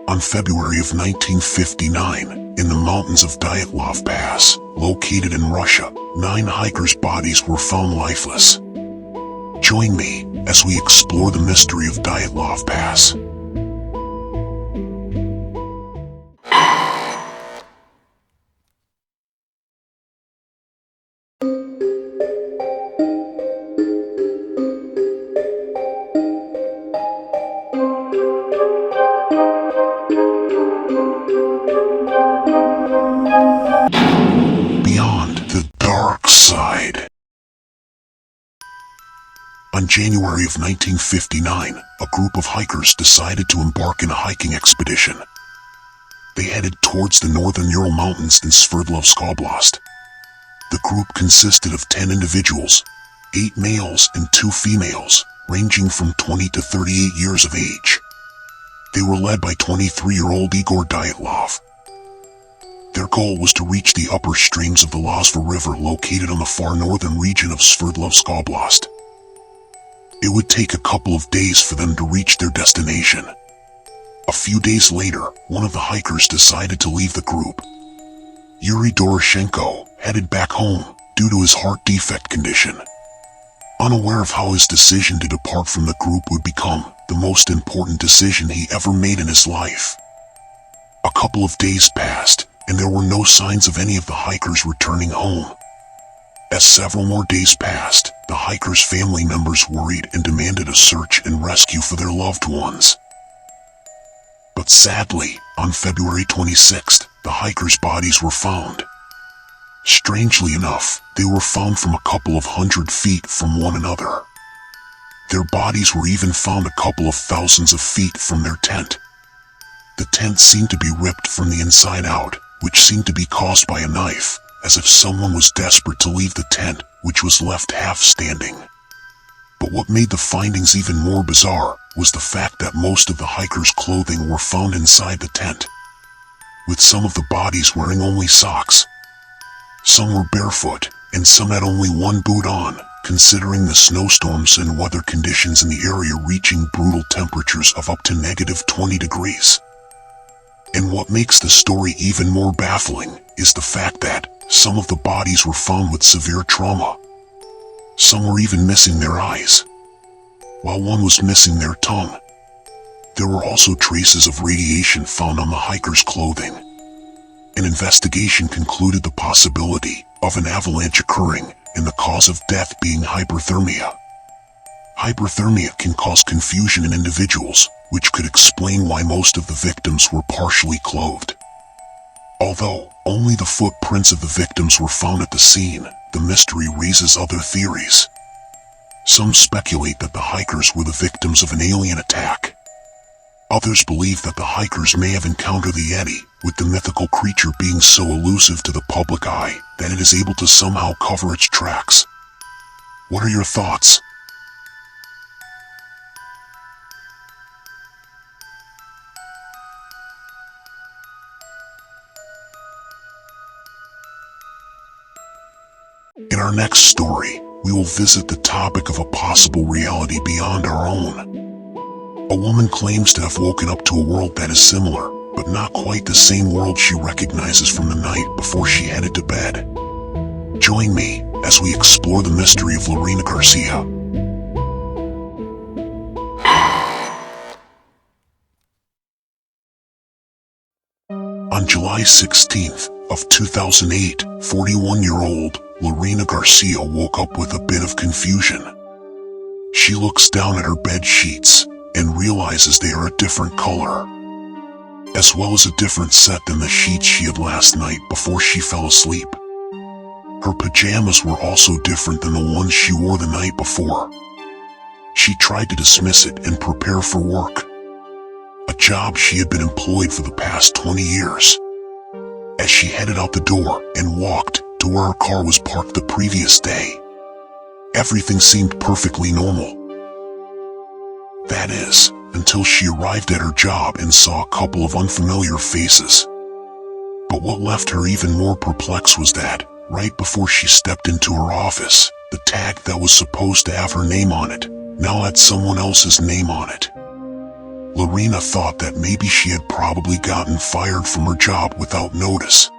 On February of 1959, in the mountains of Dyatlov Pass, located in Russia, 9 hikers' bodies were found lifeless. Join me as we explore the mystery of Dyatlov Pass. Beyond the dark side. On January of 1959, a group of hikers decided to embark on a hiking expedition. They headed towards the northern Ural Mountains in Sverdlovsk Oblast. The group consisted of 10 individuals, 8 males and 2 females, ranging from 20 to 38 years of age. They were led by 23-year-old Igor Dyatlov. Their goal was to reach the upper streams of the Lozva River located on the far northern region of Sverdlovsk Oblast. It would take a couple of days for them to reach their destination. A few days later, one of the hikers decided to leave the group. Yuri Doroshenko headed back home due to his heart defect condition. Unaware of how his decision to depart from the group would become the most important decision he ever made in his life. A couple of days passed, and there were no signs of any of the hikers returning home. As several more days passed, the hikers' family members worried and demanded a search and rescue for their loved ones. But sadly, on February 26th, the hikers' bodies were found. Strangely enough, they were found from a couple of 100 feet from one another. Their bodies were even found a couple of thousands of feet from their tent. The tent seemed to be ripped from the inside out, which seemed to be caused by a knife, as if someone was desperate to leave the tent, which was left half standing. But what made the findings even more bizarre was the fact that most of the hikers' clothing were found inside the tent, with some of the bodies wearing only socks. Some were barefoot, and some had only one boot on, considering the snowstorms and weather conditions in the area reaching brutal temperatures of up to -20 degrees. And what makes the story even more baffling is the fact that some of the bodies were found with severe trauma. Some were even missing their eyes, while one was missing their tongue. There were also traces of radiation found on the hikers' clothing. An investigation concluded the possibility of an avalanche occurring and the cause of death being hyperthermia. Hyperthermia can cause confusion in individuals, which could explain why most of the victims were partially clothed. Although only the footprints of the victims were found at the scene, the mystery raises other theories. Some speculate that the hikers were the victims of an alien attack. Others believe that the hikers may have encountered the Yeti, with the mythical creature being so elusive to the public eye that it is able to somehow cover its tracks. What are your thoughts? In our next story, we will visit the topic of a possible reality beyond our own. A woman claims to have woken up to a world that is similar, but not quite the same world she recognizes from the night before she headed to bed. Join me as we explore the mystery of Lorena Garcia. On July 16th of 2008, 41-year-old Lorena Garcia woke up with a bit of confusion. She looks down at her bed sheets and realizes they are a different color, as well as a different set than the sheets she had last night before she fell asleep. Her pajamas were also different than the ones she wore the night before. She tried to dismiss it and prepare for work, a job she had been employed for the past 20 years. As she headed out the door and walked to where her car was parked the previous day, everything seemed perfectly normal. That is, until she arrived at her job and saw a couple of unfamiliar faces. But what left her even more perplexed was that, right before she stepped into her office, the tag that was supposed to have her name on it now had someone else's name on it. Lorena thought that maybe she had probably gotten fired from her job without notice.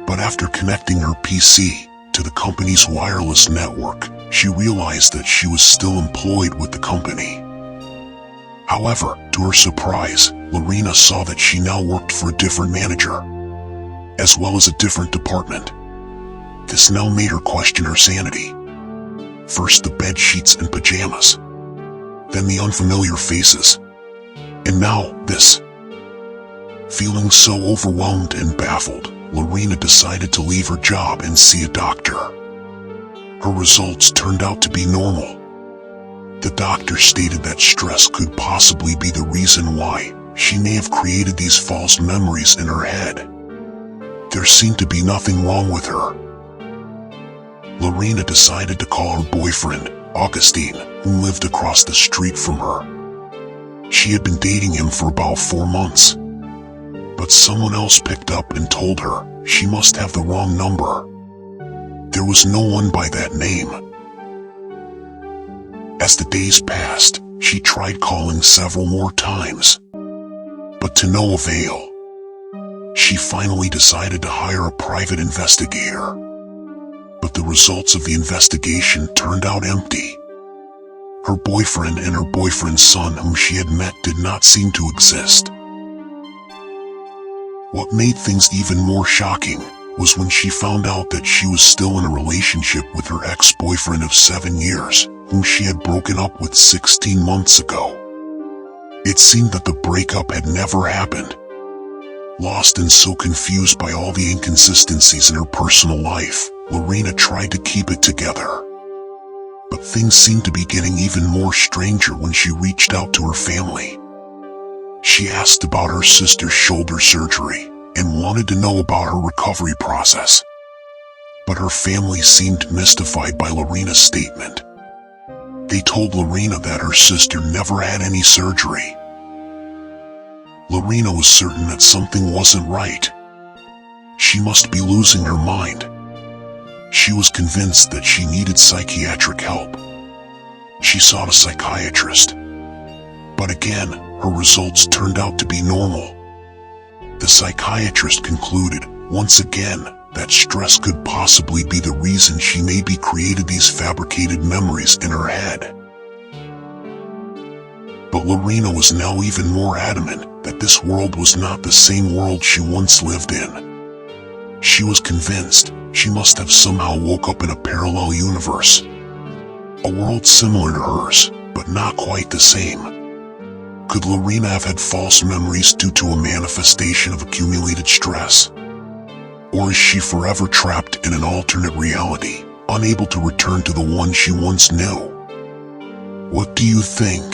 But after connecting her PC to the company's wireless network, she realized that she was still employed with the company. However, to her surprise, Lorena saw that she now worked for a different manager, as well as a different department. This now made her question her sanity. First the bed sheets and pajamas, then the unfamiliar faces, and now this. Feeling so overwhelmed and baffled, Lorena decided to leave her job and see a doctor. Her results turned out to be normal. The doctor stated that stress could possibly be the reason why she may have created these false memories in her head. There seemed to be nothing wrong with her. Lorena decided to call her boyfriend, Augustine, who lived across the street from her. She had been dating him for about 4 months. But someone else picked up and told her she must have the wrong number. There was no one by that name. As the days passed, she tried calling several more times, but to no avail. She finally decided to hire a private investigator. But the results of the investigation turned out empty. Her boyfriend and her boyfriend's son whom she had met did not seem to exist. What made things even more shocking was when she found out that she was still in a relationship with her ex-boyfriend of 7 years, whom she had broken up with 16 months ago. It seemed that the breakup had never happened. Lost and so confused by all the inconsistencies in her personal life, Lorena tried to keep it together. But things seemed to be getting even more stranger when she reached out to her family. She asked about her sister's shoulder surgery and wanted to know about her recovery process. But her family seemed mystified by Lorena's statement. They told Lorena that her sister never had any surgery. Lorena was certain that something wasn't right. She must be losing her mind. She was convinced that she needed psychiatric help. She sought a psychiatrist. But again, her results turned out to be normal. The psychiatrist concluded, once again, that stress could possibly be the reason she maybe created these fabricated memories in her head. But Lorena was now even more adamant that this world was not the same world she once lived in. She was convinced she must have somehow woke up in a parallel universe. A world similar to hers, but not quite the same. Could Lorena have had false memories due to a manifestation of accumulated stress? Or is she forever trapped in an alternate reality, unable to return to the one she once knew? What do you think?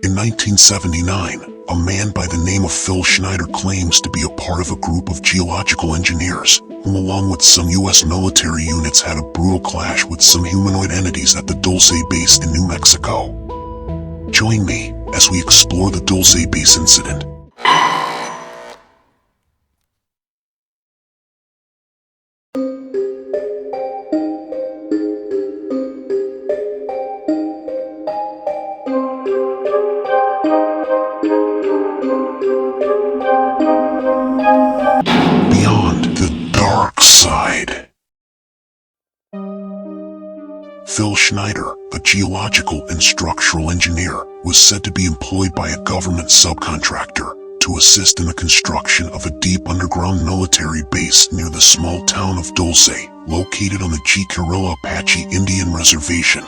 In 1979, a man by the name of Phil Schneider claims to be a part of a group of geological engineers, who along with some U.S. military units had a brutal clash with some humanoid entities at the Dulce Base in New Mexico. Join me as we explore the Dulce Base incident. Darkside. Phil Schneider, a geological and structural engineer, was said to be employed by a government subcontractor to assist in the construction of a deep underground military base near the small town of Dulce, located on the Jicarilla Apache Indian Reservation.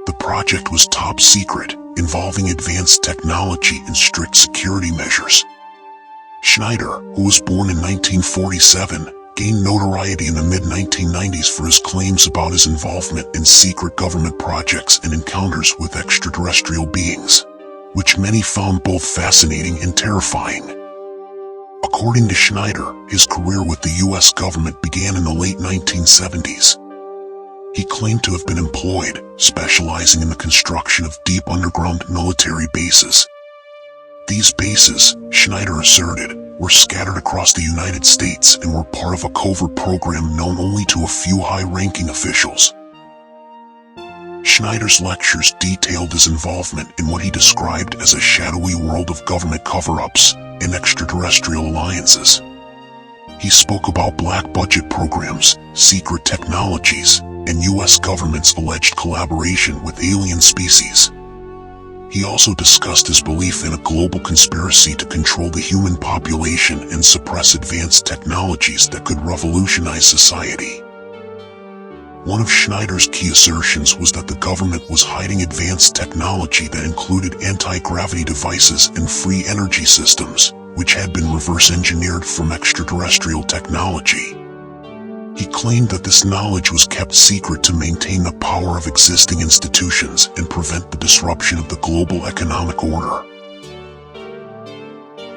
The project was top secret, involving advanced technology and strict security measures. Schneider, who was born in 1947, gained notoriety in the mid-1990s for his claims about his involvement in secret government projects and encounters with extraterrestrial beings, which many found both fascinating and terrifying. According to Schneider, his career with the U.S. government began in the late 1970s. He claimed to have been employed, specializing in the construction of deep underground military bases. These bases, Schneider asserted, were scattered across the United States and were part of a covert program known only to a few high-ranking officials. Schneider's lectures detailed his involvement in what he described as a shadowy world of government cover-ups and extraterrestrial alliances. He spoke about black budget programs, secret technologies, and U.S. government's alleged collaboration with alien species. He also discussed his belief in a global conspiracy to control the human population and suppress advanced technologies that could revolutionize society. One of Schneider's key assertions was that the government was hiding advanced technology that included anti-gravity devices and free energy systems, which had been reverse-engineered from extraterrestrial technology. He claimed that this knowledge was kept secret to maintain the power of existing institutions and prevent the disruption of the global economic order.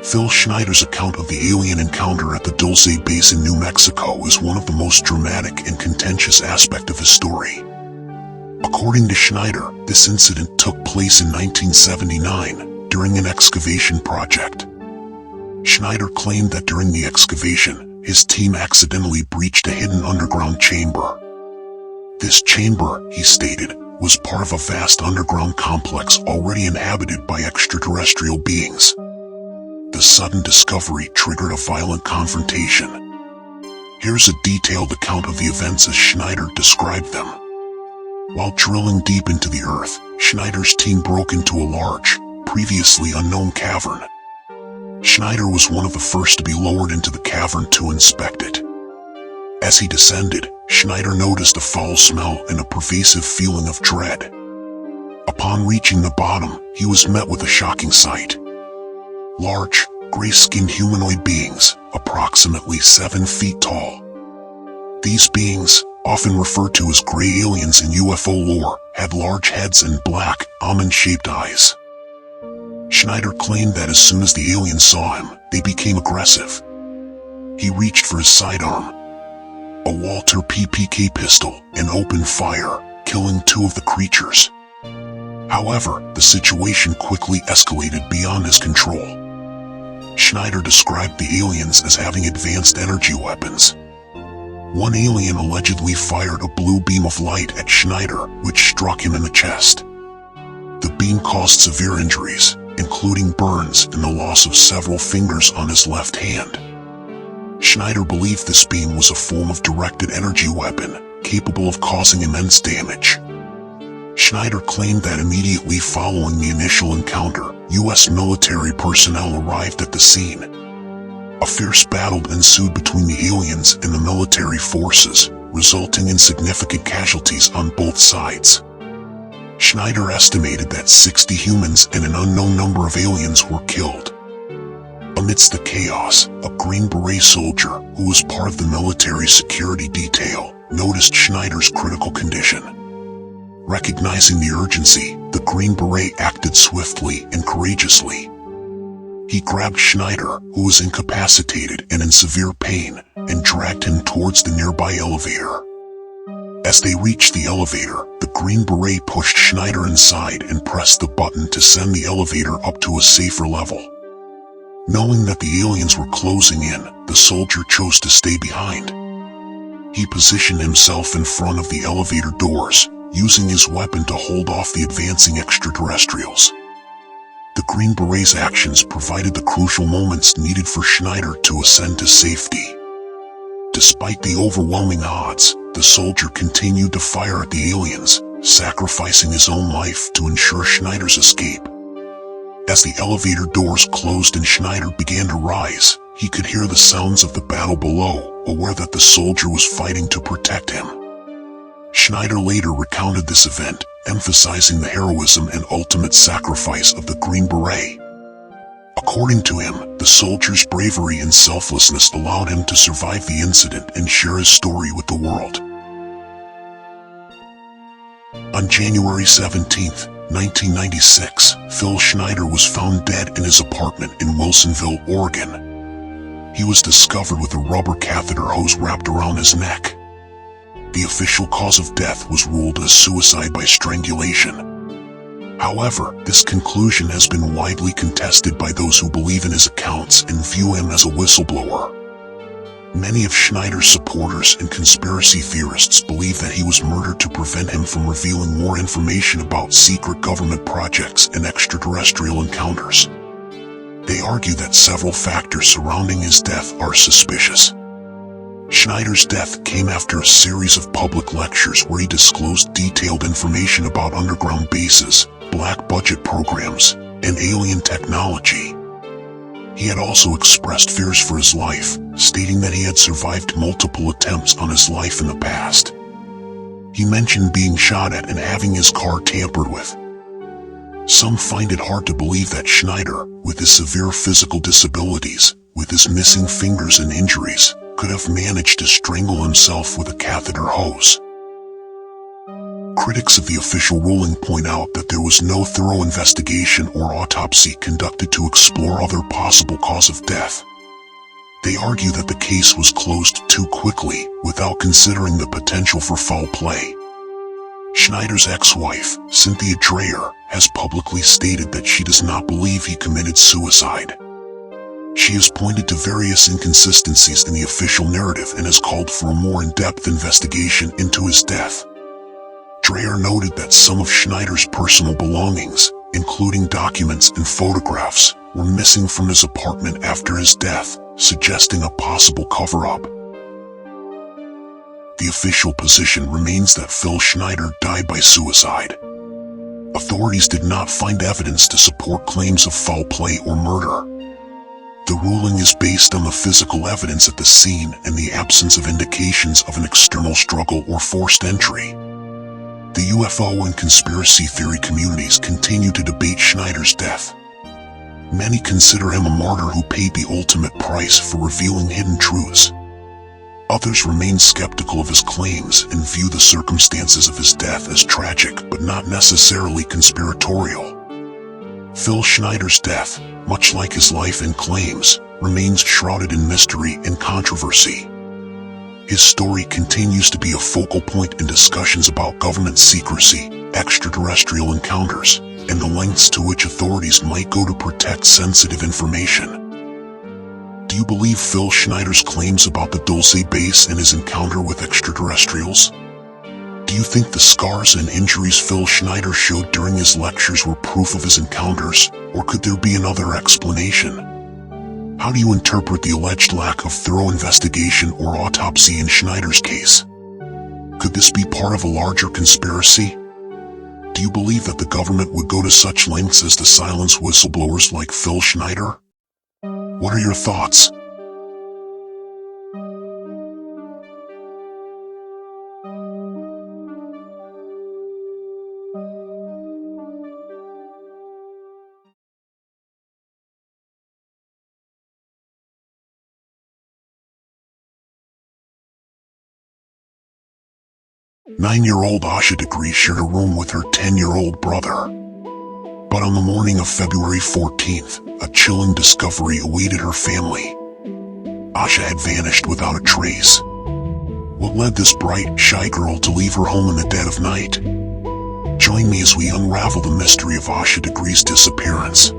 Phil Schneider's account of the alien encounter at the Dulce Base in New Mexico is one of the most dramatic and contentious aspects of his story. According to Schneider, this incident took place in 1979 during an excavation project. Schneider claimed that during the excavation, his team accidentally breached a hidden underground chamber. This chamber, he stated, was part of a vast underground complex already inhabited by extraterrestrial beings. The sudden discovery triggered a violent confrontation. Here's a detailed account of the events as Schneider described them. While drilling deep into the earth, Schneider's team broke into a large, previously unknown cavern. Schneider was one of the first to be lowered into the cavern to inspect it. As he descended, Schneider noticed a foul smell and a pervasive feeling of dread. Upon reaching the bottom, he was met with a shocking sight. Large, gray-skinned humanoid beings, approximately 7 feet tall. These beings, often referred to as gray aliens in UFO lore, had large heads and black, almond-shaped eyes. Schneider claimed that as soon as the aliens saw him, they became aggressive. He reached for his sidearm, a Walter PPK pistol, and opened fire, killing 2 of the creatures. However, the situation quickly escalated beyond his control. Schneider described the aliens as having advanced energy weapons. One alien allegedly fired a blue beam of light at Schneider, which struck him in the chest. The beam caused severe injuries, including burns and the loss of several fingers on his left hand. Schneider believed this beam was a form of directed energy weapon, capable of causing immense damage. Schneider claimed that immediately following the initial encounter, U.S. military personnel arrived at the scene. A fierce battle ensued between the aliens and the military forces, resulting in significant casualties on both sides. Schneider estimated that 60 humans and an unknown number of aliens were killed. Amidst the chaos, a Green Beret soldier, who was part of the military security detail, noticed Schneider's critical condition. Recognizing the urgency, the Green Beret acted swiftly and courageously. He grabbed Schneider, who was incapacitated and in severe pain, and dragged him towards the nearby elevator. As they reached the elevator, the Green Beret pushed Schneider inside and pressed the button to send the elevator up to a safer level. Knowing that the aliens were closing in, the soldier chose to stay behind. He positioned himself in front of the elevator doors, using his weapon to hold off the advancing extraterrestrials. The Green Beret's actions provided the crucial moments needed for Schneider to ascend to safety. Despite the overwhelming odds, the soldier continued to fire at the aliens, sacrificing his own life to ensure Schneider's escape. As the elevator doors closed and Schneider began to rise, he could hear the sounds of the battle below, aware that the soldier was fighting to protect him. Schneider later recounted this event, emphasizing the heroism and ultimate sacrifice of the Green Beret. According to him, the soldier's bravery and selflessness allowed him to survive the incident and share his story with the world. On January 17, 1996, Phil Schneider was found dead in his apartment in Wilsonville, Oregon. He was discovered with a rubber catheter hose wrapped around his neck. The official cause of death was ruled as suicide by strangulation. However, this conclusion has been widely contested by those who believe in his accounts and view him as a whistleblower. Many of Schneider's supporters and conspiracy theorists believe that he was murdered to prevent him from revealing more information about secret government projects and extraterrestrial encounters. They argue that several factors surrounding his death are suspicious. Schneider's death came after a series of public lectures where he disclosed detailed information about underground bases, black budget programs, and alien technology. He had also expressed fears for his life, stating that he had survived multiple attempts on his life in the past. He mentioned being shot at and having his car tampered with. Some find it hard to believe that Schneider, with his severe physical disabilities, with his missing fingers and injuries, could have managed to strangle himself with a catheter hose. Critics of the official ruling point out that there was no thorough investigation or autopsy conducted to explore other possible cause of death. They argue that the case was closed too quickly, without considering the potential for foul play. Schneider's ex-wife, Cynthia Dreyer, has publicly stated that she does not believe he committed suicide. She has pointed to various inconsistencies in the official narrative and has called for a more in-depth investigation into his death. Dreyer noted that some of Schneider's personal belongings, including documents and photographs, were missing from his apartment after his death, suggesting a possible cover-up. The official position remains that Phil Schneider died by suicide. Authorities did not find evidence to support claims of foul play or murder. The ruling is based on the physical evidence at the scene and the absence of indications of an external struggle or forced entry. The UFO and conspiracy theory communities continue to debate Schneider's death. Many consider him a martyr who paid the ultimate price for revealing hidden truths. Others remain skeptical of his claims and view the circumstances of his death as tragic but not necessarily conspiratorial. Phil Schneider's death, much like his life and claims, remains shrouded in mystery and controversy. His story continues to be a focal point in discussions about government secrecy, extraterrestrial encounters, and the lengths to which authorities might go to protect sensitive information. Do you believe Phil Schneider's claims about the Dulce Base and his encounter with extraterrestrials? Do you think the scars and injuries Phil Schneider showed during his lectures were proof of his encounters, or could there be another explanation? How do you interpret the alleged lack of thorough investigation or autopsy in Schneider's case? Could this be part of a larger conspiracy? Do you believe that the government would go to such lengths as to silence whistleblowers like Phil Schneider? What are your thoughts? Nine-year-old Asha Degree shared a room with her 10-year-old brother. But on the morning of February 14th, a chilling discovery awaited her family. Asha had vanished without a trace. What led this bright, shy girl to leave her home in the dead of night? Join me as we unravel the mystery of Asha Degree's disappearance.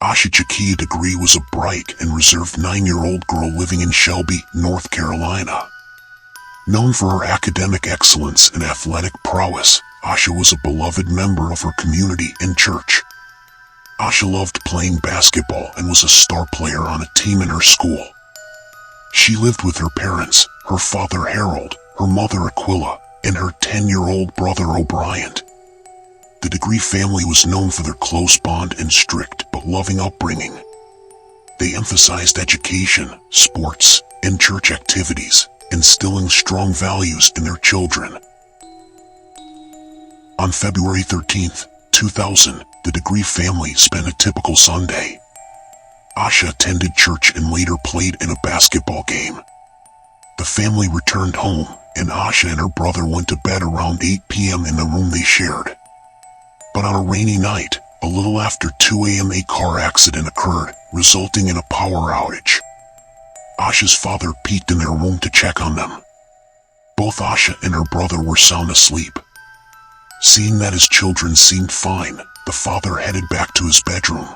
Asha Degree was a bright and reserved 9-year-old girl living in Shelby, North Carolina. Known for her academic excellence and athletic prowess, Asha was a beloved member of her community and church. Asha loved playing basketball and was a star player on a team in her school. She lived with her parents, her father Harold, her mother Aquila, and her 10-year-old brother O'Brien. The Degree family was known for their close bond and strict but loving upbringing. They emphasized education, sports, and church activities, instilling strong values in their children. On February 13, 2000, the Degree family spent a typical Sunday. Asha attended church and later played in a basketball game. The family returned home, and Asha and her brother went to bed around 8 p.m. in the room they shared. But on a rainy night, a little after 2 a.m. a car accident occurred, resulting in a power outage. Asha's father peeked in their room to check on them. Both Asha and her brother were sound asleep. Seeing that his children seemed fine, the father headed back to his bedroom.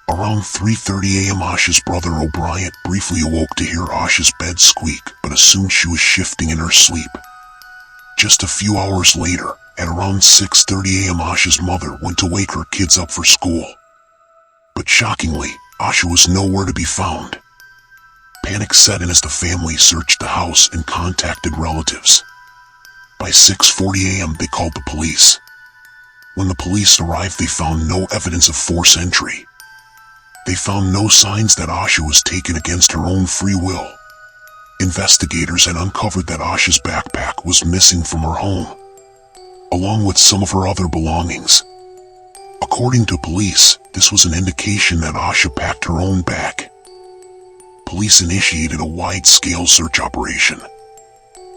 Around 3:30 a.m. Asha's brother O'Brien briefly awoke to hear Asha's bed squeak, but assumed she was shifting in her sleep. Just a few hours later, at around 6:30 a.m. Asha's mother went to wake her kids up for school. But shockingly, Asha was nowhere to be found. Panic set in as the family searched the house and contacted relatives. By 6:40 a.m. they called the police. When the police arrived, they found no evidence of forced entry. They found no signs that Asha was taken against her own free will. Investigators had uncovered that Asha's backpack was missing from her home, along with some of her other belongings. According to police, this was an indication that Asha packed her own bag. Police initiated a wide-scale search operation.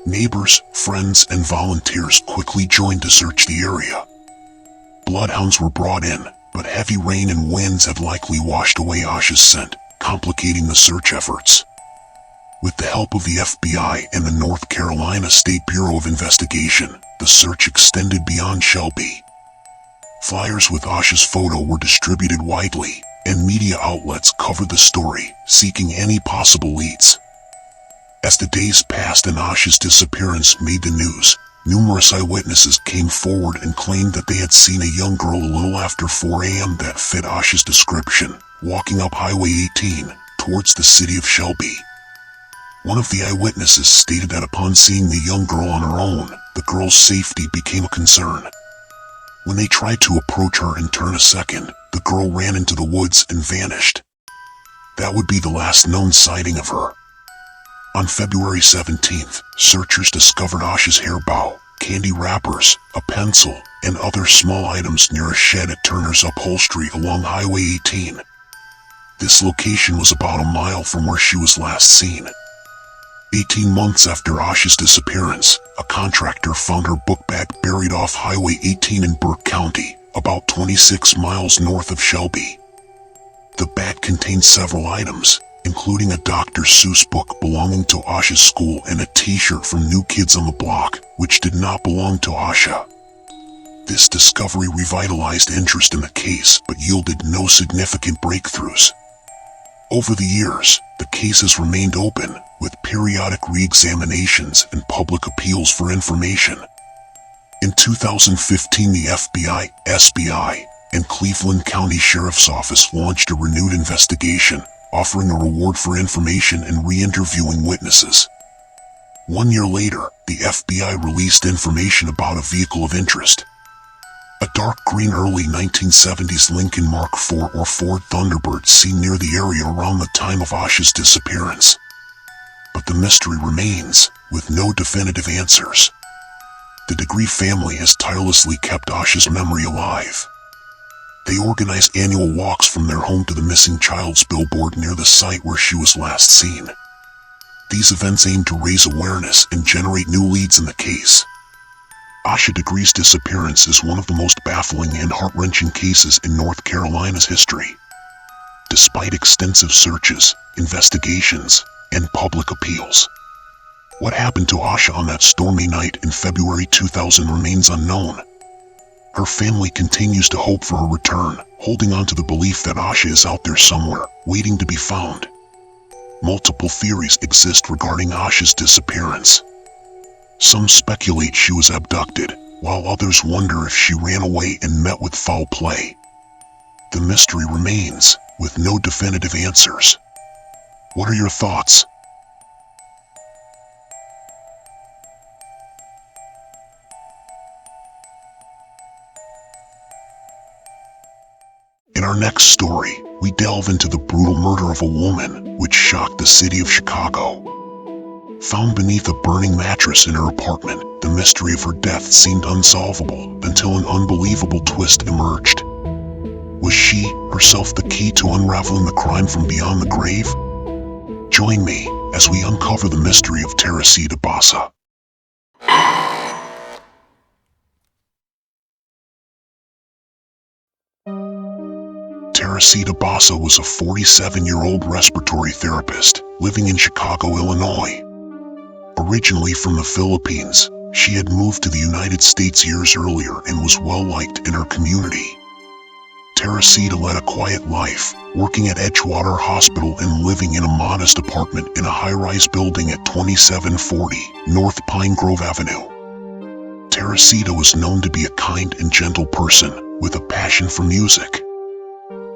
Neighbors, friends, and volunteers quickly joined to search the area. Bloodhounds were brought in, but heavy rain and winds had likely washed away Asha's scent, complicating the search efforts. With the help of the FBI and the North Carolina State Bureau of Investigation, the search extended beyond Shelby. Flyers with Asha's photo were distributed widely, and media outlets covered the story, seeking any possible leads. As the days passed and Asha's disappearance made the news, numerous eyewitnesses came forward and claimed that they had seen a young girl a little after 4 a.m. that fit Asha's description, walking up Highway 18, towards the city of Shelby. One of the eyewitnesses stated that upon seeing the young girl on her own, the girl's safety became a concern. When they tried to approach her and turn a second, the girl ran into the woods and vanished. That would be the last known sighting of her. On February 17th, searchers discovered Asha's hair bow, candy wrappers, a pencil, and other small items near a shed at Turner's Upholstery along Highway 18. This location was about a mile from where she was last seen. 18 months after Asha's disappearance, a contractor found her book bag buried off Highway 18 in Burke County, about 26 miles north of Shelby. The bag contained several items, including a Dr. Seuss book belonging to Asha's school and a t-shirt from New Kids on the Block, which did not belong to Asha. This discovery revitalized interest in the case but yielded no significant breakthroughs. Over the years, the case has remained open, with periodic re-examinations and public appeals for information. In 2015, the FBI, SBI, and Cleveland County Sheriff's Office launched a renewed investigation, offering a reward for information and re-interviewing witnesses. 1 year later, the FBI released information about a vehicle of interest. A dark green early 1970s Lincoln Mark IV or Ford Thunderbird seen near the area around the time of Asha's disappearance. But the mystery remains, with no definitive answers. The Degree family has tirelessly kept Asha's memory alive. They organize annual walks from their home to the missing child's billboard near the site where she was last seen. These events aim to raise awareness and generate new leads in the case. Asha Degree's disappearance is one of the most baffling and heart-wrenching cases in North Carolina's history. Despite extensive searches, investigations, and public appeals, what happened to Asha on that stormy night in February 2000 remains unknown. Her family continues to hope for her return, holding on to the belief that Asha is out there somewhere, waiting to be found. Multiple theories exist regarding Asha's disappearance. Some speculate she was abducted, while others wonder if she ran away and met with foul play. The mystery remains, with no definitive answers. What are your thoughts? In our next story, we delve into the brutal murder of a woman which shocked the city of Chicago. Found beneath a burning mattress in her apartment, the mystery of her death seemed unsolvable until an unbelievable twist emerged. Was she herself the key to unraveling the crime from beyond the grave? Join me as we uncover the mystery of Teresita Basa. Teresita Basa was a 47-year-old respiratory therapist living in Chicago, Illinois. Originally from the Philippines, she had moved to the United States years earlier and was well-liked in her community. Teresita led a quiet life, working at Edgewater Hospital and living in a modest apartment in a high-rise building at 2740 North Pine Grove Avenue. Teresita was known to be a kind and gentle person with a passion for music.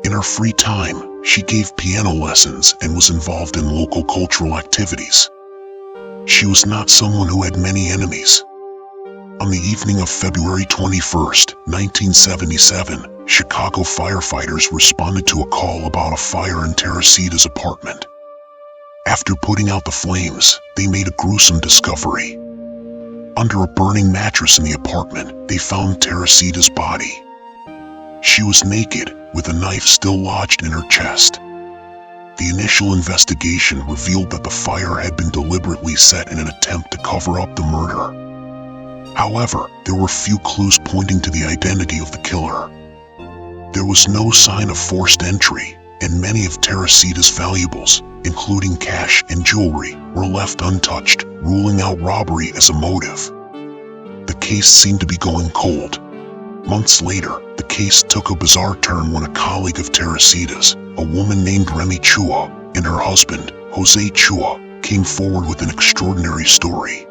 In her free time, she gave piano lessons and was involved in local cultural activities. She was not someone who had many enemies. On the evening of February 21, 1977, Chicago firefighters responded to a call about a fire in Teresita's apartment. After putting out the flames, they made a gruesome discovery. Under a burning mattress in the apartment, they found Teresita's body. She was naked, with a knife still lodged in her chest. The initial investigation revealed that the fire had been deliberately set in an attempt to cover up the murder. However, there were few clues pointing to the identity of the killer. There was no sign of forced entry, and many of Teresita's valuables, including cash and jewelry, were left untouched, ruling out robbery as a motive. The case seemed to be going cold. Months later, the case took a bizarre turn when a colleague of Teresita's, a woman named Remy Chua, and her husband, Jose Chua, came forward with an extraordinary story.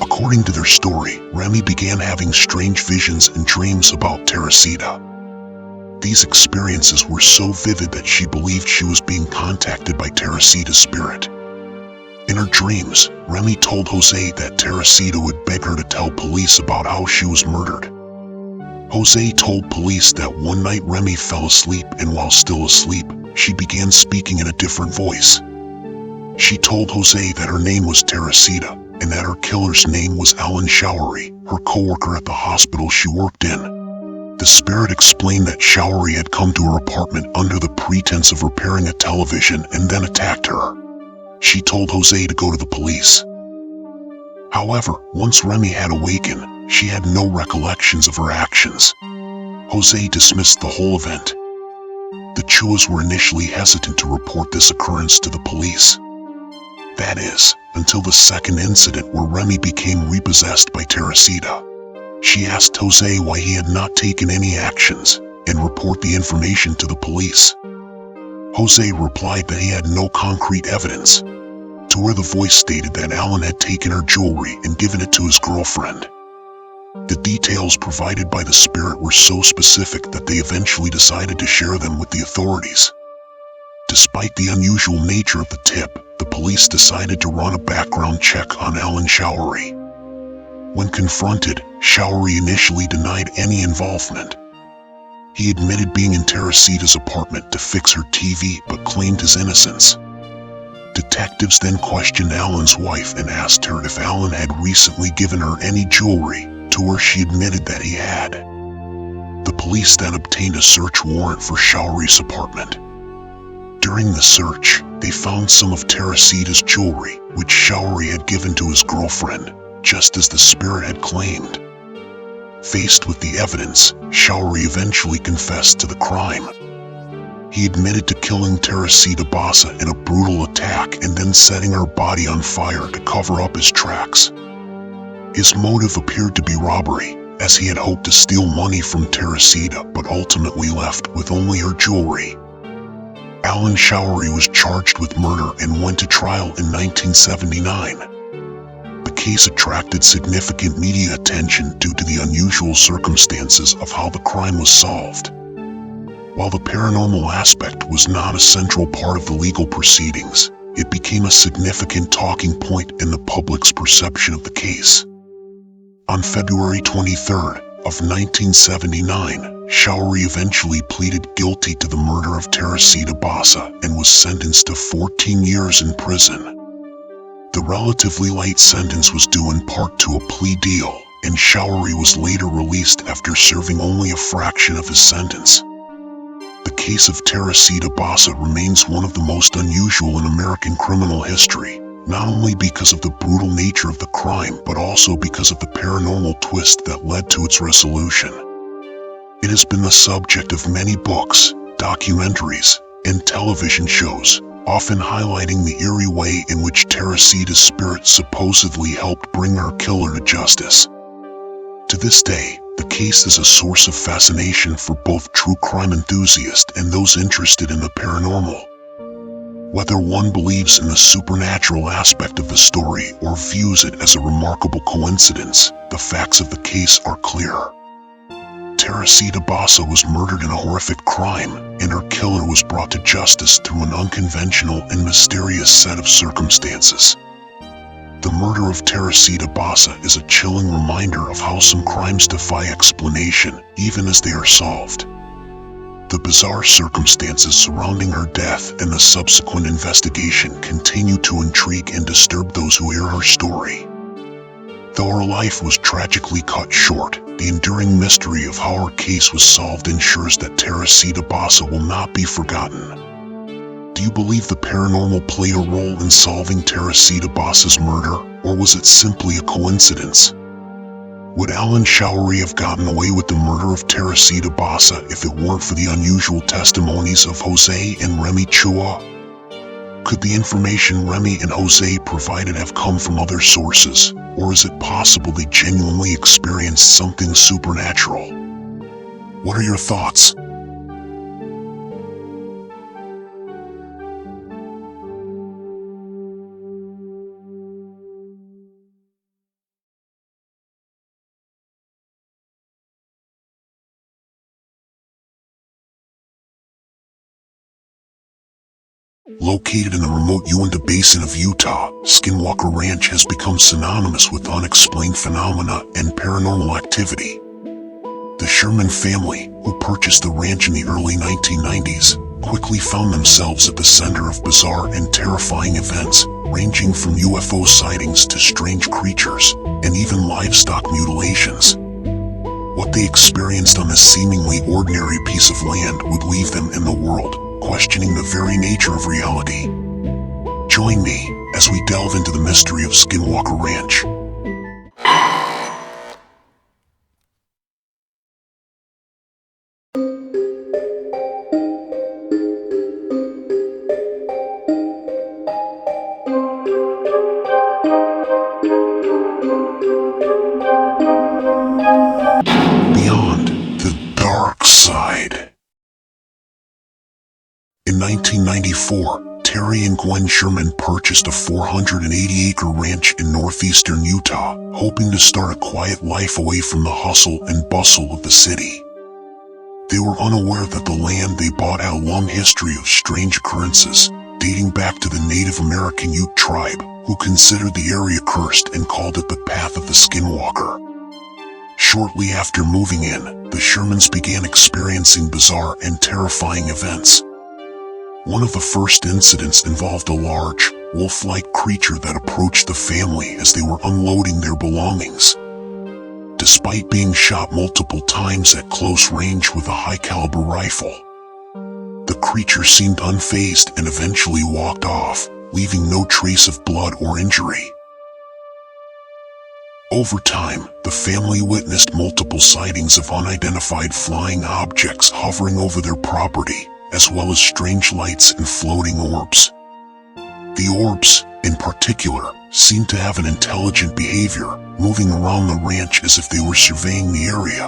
According to their story, Remy began having strange visions and dreams about Teresita. These experiences were so vivid that she believed she was being contacted by Teresita's spirit. In her dreams, Remy told Jose that Teresita would beg her to tell police about how she was murdered. Jose told police that one night Remy fell asleep, and while still asleep, she began speaking in a different voice. She told Jose that her name was Teresita, and that her killer's name was Alan Showery, her co-worker at the hospital she worked in. The spirit explained that Showery had come to her apartment under the pretense of repairing a television and then attacked her. She told Jose to go to the police. However, once Remy had awakened, she had no recollections of her actions. Jose dismissed the whole event. The Chuas were initially hesitant to report this occurrence to the police. That is, until the second incident where Remy became repossessed by Teresita. She asked Jose why he had not taken any actions and report the information to the police. Jose replied that he had no concrete evidence, to where the voice stated that Alan had taken her jewelry and given it to his girlfriend. The details provided by the spirit were so specific that they eventually decided to share them with the authorities. Despite the unusual nature of the tip, the police decided to run a background check on Alan Showery. When confronted, Showery initially denied any involvement. He admitted being in Teresita's apartment to fix her TV but claimed his innocence. Detectives then questioned Alan's wife and asked her if Alan had recently given her any jewelry, to where she admitted that he had. The police then obtained a search warrant for Showery's apartment. During the search, they found some of Teresita's jewelry, which Showery had given to his girlfriend, just as the spirit had claimed. Faced with the evidence, Showery eventually confessed to the crime. He admitted to killing Teresita Basa in a brutal attack and then setting her body on fire to cover up his tracks. His motive appeared to be robbery, as he had hoped to steal money from Teresita but ultimately left with only her jewelry. Alan Showery was charged with murder and went to trial in 1979. The case attracted significant media attention due to the unusual circumstances of how the crime was solved. While the paranormal aspect was not a central part of the legal proceedings, it became a significant talking point in the public's perception of the case. On February 23rd of 1979, Showery eventually pleaded guilty to the murder of Teresita Basa and was sentenced to 14 years in prison. The relatively light sentence was due in part to a plea deal, and Showery was later released after serving only a fraction of his sentence. The case of Teresita Basa remains one of the most unusual in American criminal history, not only because of the brutal nature of the crime but also because of the paranormal twist that led to its resolution. It has been the subject of many books, documentaries, and television shows, often highlighting the eerie way in which Teresita's spirit supposedly helped bring her killer to justice. To this day, the case is a source of fascination for both true crime enthusiasts and those interested in the paranormal. Whether one believes in the supernatural aspect of the story or views it as a remarkable coincidence, the facts of the case are clear. Teresita Basa was murdered in a horrific crime, and her killer was brought to justice through an unconventional and mysterious set of circumstances. The murder of Teresita Basa is a chilling reminder of how some crimes defy explanation, even as they are solved. The bizarre circumstances surrounding her death and the subsequent investigation continue to intrigue and disturb those who hear her story. Though her life was tragically cut short, the enduring mystery of how her case was solved ensures that Teresita Basa will not be forgotten. Do you believe the paranormal played a role in solving Teresita Basa's murder, or was it simply a coincidence? Would Alan Showery have gotten away with the murder of Teresita Basa if it weren't for the unusual testimonies of Jose and Remy Chua? Could the information Remy and Jose provided have come from other sources, or is it possible they genuinely experienced something supernatural? What are your thoughts? Located in the remote Uinta Basin of Utah, Skinwalker Ranch has become synonymous with unexplained phenomena and paranormal activity. The Sherman family, who purchased the ranch in the early 1990s, quickly found themselves at the center of bizarre and terrifying events, ranging from UFO sightings to strange creatures, and even livestock mutilations. What they experienced on this seemingly ordinary piece of land would leave them in the world, questioning the very nature of reality. Join me as we delve into the mystery of Skinwalker Ranch. Beyond the dark side. In 1994, Terry and Gwen Sherman purchased a 480-acre ranch in northeastern Utah, hoping to start a quiet life away from the hustle and bustle of the city. They were unaware that the land they bought had a long history of strange occurrences, dating back to the Native American Ute tribe, who considered the area cursed and called it the Path of the Skinwalker. Shortly after moving in, the Shermans began experiencing bizarre and terrifying events. One of the first incidents involved a large, wolf-like creature that approached the family as they were unloading their belongings. Despite being shot multiple times at close range with a high-caliber rifle, the creature seemed unfazed and eventually walked off, leaving no trace of blood or injury. Over time, the family witnessed multiple sightings of unidentified flying objects hovering over their property, as well as strange lights and floating orbs. The orbs, in particular, seemed to have an intelligent behavior, moving around the ranch as if they were surveying the area.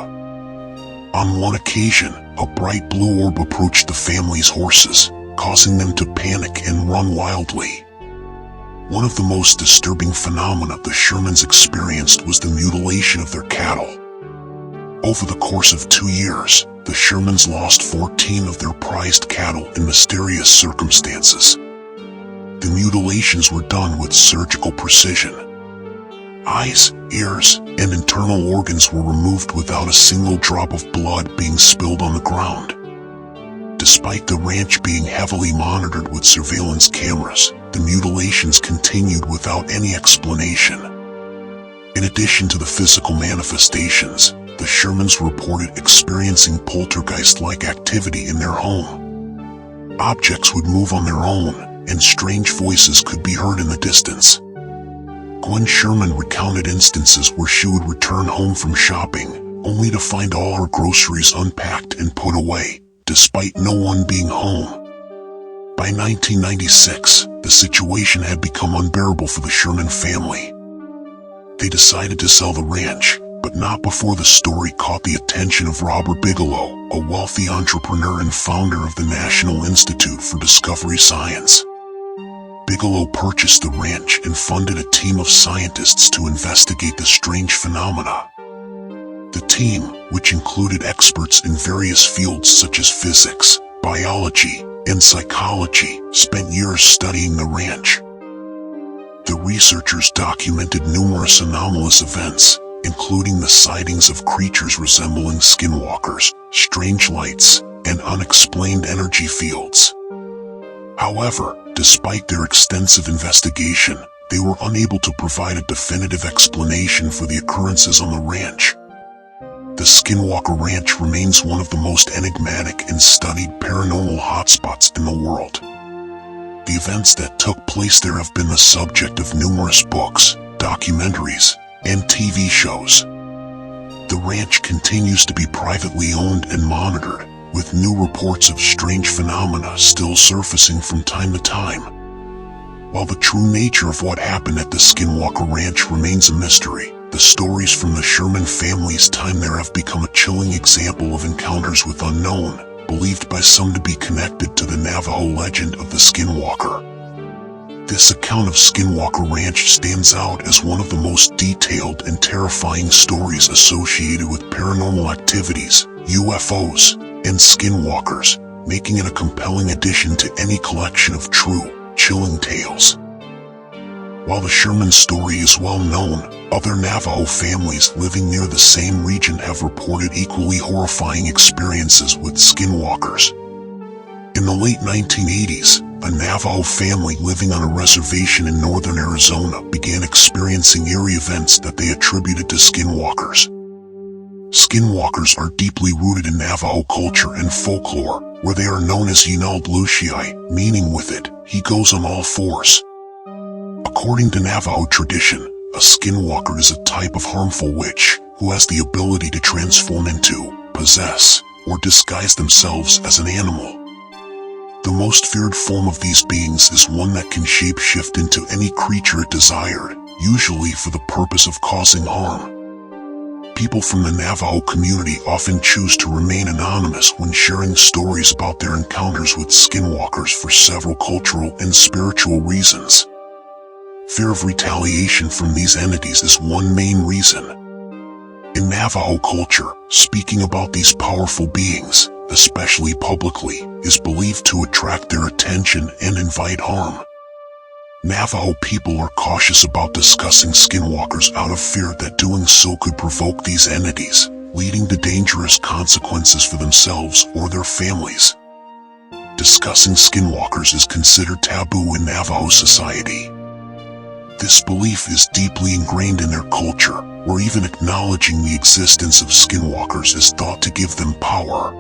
On one occasion, a bright blue orb approached the family's horses, causing them to panic and run wildly. One of the most disturbing phenomena the Shermans experienced was the mutilation of their cattle. Over the course of 2 years, the Shermans lost 14 of their prized cattle in mysterious circumstances. The mutilations were done with surgical precision. Eyes, ears, and internal organs were removed without a single drop of blood being spilled on the ground. Despite the ranch being heavily monitored with surveillance cameras, the mutilations continued without any explanation. In addition to the physical manifestations, the Shermans reported experiencing poltergeist-like activity in their home. Objects would move on their own, and strange voices could be heard in the distance. Gwen Sherman recounted instances where she would return home from shopping, only to find all her groceries unpacked and put away, despite no one being home. By 1996, the situation had become unbearable for the Sherman family. They decided to sell the ranch, but not before the story caught the attention of Robert Bigelow, a wealthy entrepreneur and founder of the National Institute for Discovery Science. Bigelow purchased the ranch and funded a team of scientists to investigate the strange phenomena. The team, which included experts in various fields such as physics, biology, and psychology, spent years studying the ranch. The researchers documented numerous anomalous events, including the sightings of creatures resembling skinwalkers, strange lights, and unexplained energy fields. However, despite their extensive investigation, they were unable to provide a definitive explanation for the occurrences on the ranch. The Skinwalker Ranch remains one of the most enigmatic and studied paranormal hotspots in the world. The events that took place there have been the subject of numerous books, documentaries, and TV shows. The ranch continues to be privately owned and monitored, with new reports of strange phenomena still surfacing from time to time. While the true nature of what happened at the Skinwalker Ranch remains a mystery, the stories from the Sherman family's time there have become a chilling example of encounters with unknown, believed by some to be connected to the Navajo legend of the Skinwalker. This account of Skinwalker Ranch stands out as one of the most detailed and terrifying stories associated with paranormal activities, UFOs, and skinwalkers, making it a compelling addition to any collection of true, chilling tales. While the Sherman story is well known, other Navajo families living near the same region have reported equally horrifying experiences with skinwalkers. In the late 1980s, a Navajo family living on a reservation in northern Arizona began experiencing eerie events that they attributed to skinwalkers. Skinwalkers are deeply rooted in Navajo culture and folklore, where they are known as Yinald Lushii, meaning with it, he goes on all fours. According to Navajo tradition, a skinwalker is a type of harmful witch who has the ability to transform into, possess, or disguise themselves as an animal. The most feared form of these beings is one that can shape-shift into any creature it desired, usually for the purpose of causing harm. People from the Navajo community often choose to remain anonymous when sharing stories about their encounters with skinwalkers for several cultural and spiritual reasons. Fear of retaliation from these entities is one main reason. In Navajo culture, speaking about these powerful beings, especially publicly, is believed to attract their attention and invite harm. Navajo people are cautious about discussing skinwalkers out of fear that doing so could provoke these entities, leading to dangerous consequences for themselves or their families. Discussing skinwalkers is considered taboo in Navajo society. This belief is deeply ingrained in their culture, where even acknowledging the existence of skinwalkers is thought to give them power.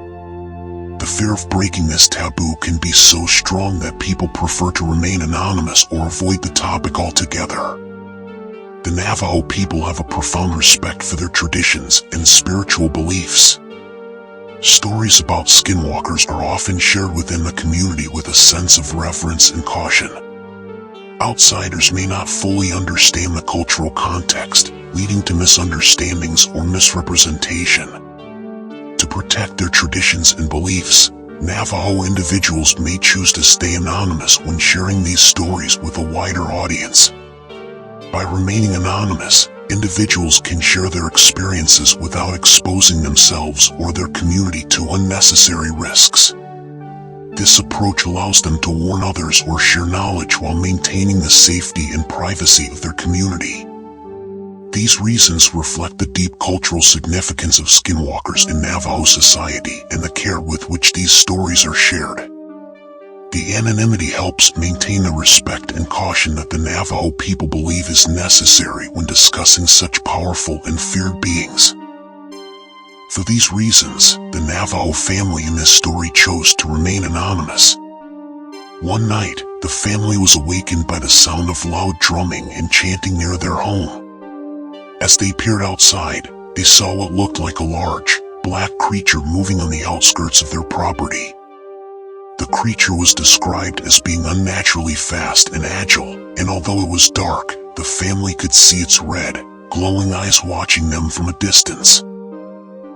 The fear of breaking this taboo can be so strong that people prefer to remain anonymous or avoid the topic altogether. The Navajo people have a profound respect for their traditions and spiritual beliefs. Stories about skinwalkers are often shared within the community with a sense of reverence and caution. Outsiders may not fully understand the cultural context, leading to misunderstandings or misrepresentation. To protect their traditions and beliefs, Navajo individuals may choose to stay anonymous when sharing these stories with a wider audience. By remaining anonymous, individuals can share their experiences without exposing themselves or their community to unnecessary risks. This approach allows them to warn others or share knowledge while maintaining the safety and privacy of their community. These reasons reflect the deep cultural significance of skinwalkers in Navajo society and the care with with which these stories are shared. The anonymity helps maintain the respect and caution that the Navajo people believe is necessary when discussing such powerful and feared beings. For these reasons, the Navajo family in this story chose to remain anonymous. One night, the family was awakened by the sound of loud drumming and chanting near their home. As they peered outside, they saw what looked like a large, black creature moving on the outskirts of their property. The creature was described as being unnaturally fast and agile, and although it was dark, the family could see its red, glowing eyes watching them from a distance.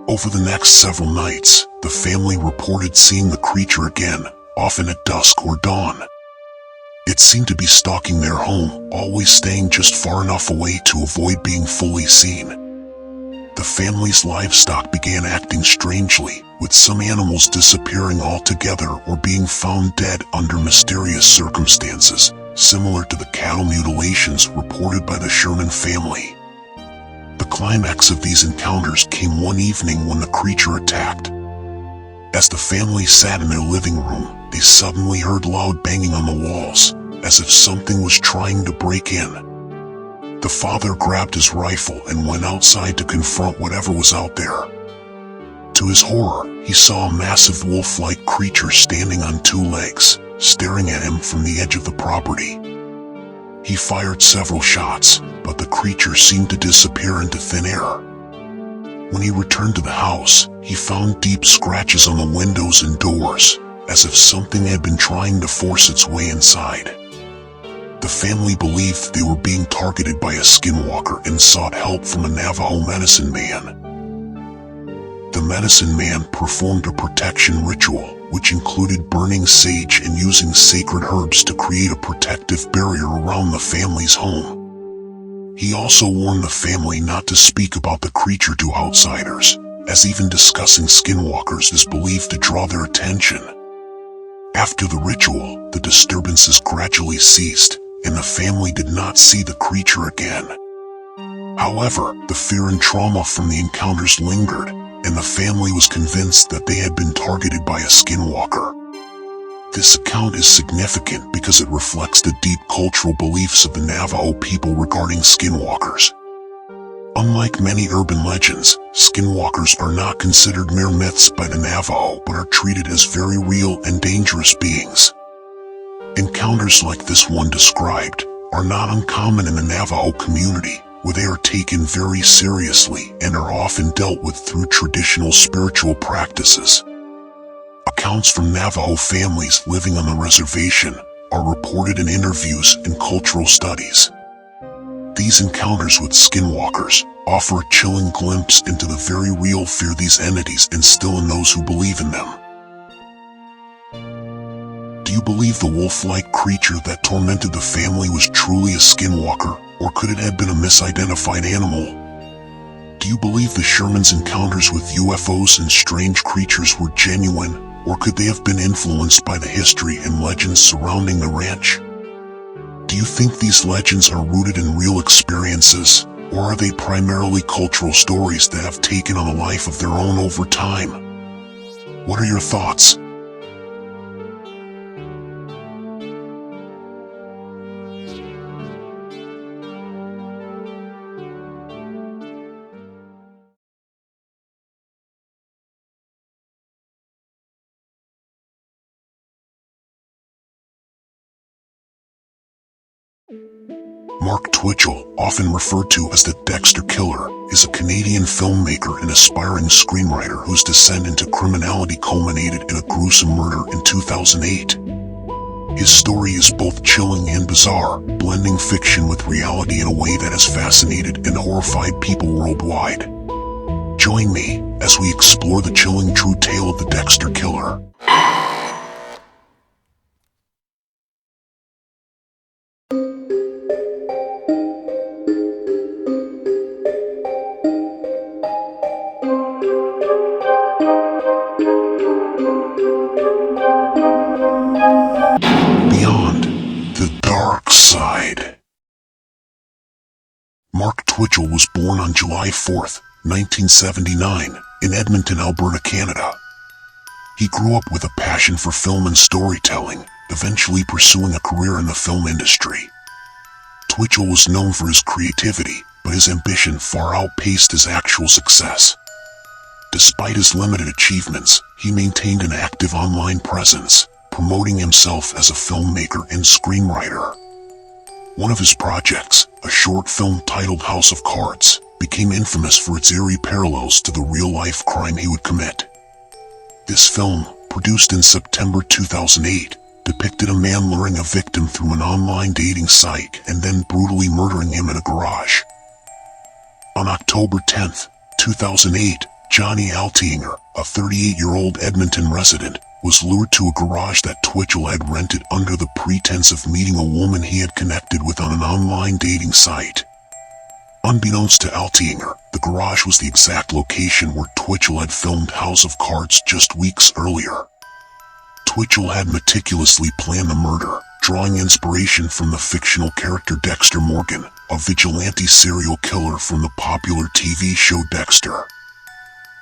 Over the next several nights, the family reported seeing the creature again, often at dusk or dawn. It seemed to be stalking their home, always staying just far enough away to avoid being fully seen. The family's livestock began acting strangely, with some animals disappearing altogether or being found dead under mysterious circumstances, similar to the cattle mutilations reported by the Sherman family. The climax of these encounters came one evening when the creature attacked. As the family sat in their living room, they suddenly heard loud banging on the walls, as if something was trying to break in. The father grabbed his rifle and went outside to confront whatever was out there. To his horror, he saw a massive wolf-like creature standing on two legs, staring at him from the edge of the property. He fired several shots, but the creature seemed to disappear into thin air. When he returned to the house, he found deep scratches on the windows and doors, as if something had been trying to force its way inside. The family believed they were being targeted by a skinwalker and sought help from a Navajo medicine man. The medicine man performed a protection ritual, which included burning sage and using sacred herbs to create a protective barrier around the family's home. He also warned the family not to speak about the creature to outsiders, as even discussing skinwalkers is believed to draw their attention. After the ritual, the disturbances gradually ceased, and the family did not see the creature again. However, the fear and trauma from the encounters lingered, and the family was convinced that they had been targeted by a skinwalker. This account is significant because it reflects the deep cultural beliefs of the Navajo people regarding skinwalkers. Unlike many urban legends, skinwalkers are not considered mere myths by the Navajo but are treated as very real and dangerous beings. Encounters like this one described are not uncommon in the Navajo community, where they are taken very seriously and are often dealt with through traditional spiritual practices. Accounts from Navajo families living on the reservation are reported in interviews and cultural studies. These encounters with skinwalkers offer a chilling glimpse into the very real fear these entities instill in those who believe in them. Do you believe the wolf-like creature that tormented the family was truly a skinwalker, or could it have been a misidentified animal? Do you believe the Shermans' encounters with UFOs and strange creatures were genuine, or could they have been influenced by the history and legends surrounding the ranch? Do you think these legends are rooted in real experiences, or are they primarily cultural stories that have taken on a life of their own over time? What are your thoughts? Mark Twitchell, often referred to as the Dexter Killer, is a Canadian filmmaker and aspiring screenwriter whose descent into criminality culminated in a gruesome murder in 2008. His story is both chilling and bizarre, blending fiction with reality in a way that has fascinated and horrified people worldwide. Join me as we explore the chilling true tale of the Dexter Killer. Mark Twitchell was born on July 4, 1979, in Edmonton, Alberta, Canada. He grew up with a passion for film and storytelling, eventually pursuing a career in the film industry. Twitchell was known for his creativity, but his ambition far outpaced his actual success. Despite his limited achievements, he maintained an active online presence, promoting himself as a filmmaker and screenwriter. One of his projects, a short film titled House of Cards, became infamous for its eerie parallels to the real-life crime he would commit. This film, produced in September 2008, depicted a man luring a victim through an online dating site and then brutally murdering him in a garage. On October 10, 2008, Johnny Altinger, a 38-year-old Edmonton resident, was lured to a garage that Twitchell had rented under the pretense of meeting a woman he had connected with on an online dating site. Unbeknownst to Altinger, the garage was the exact location where Twitchell had filmed House of Cards just weeks earlier. Twitchell had meticulously planned the murder, drawing inspiration from the fictional character Dexter Morgan, a vigilante serial killer from the popular TV show Dexter.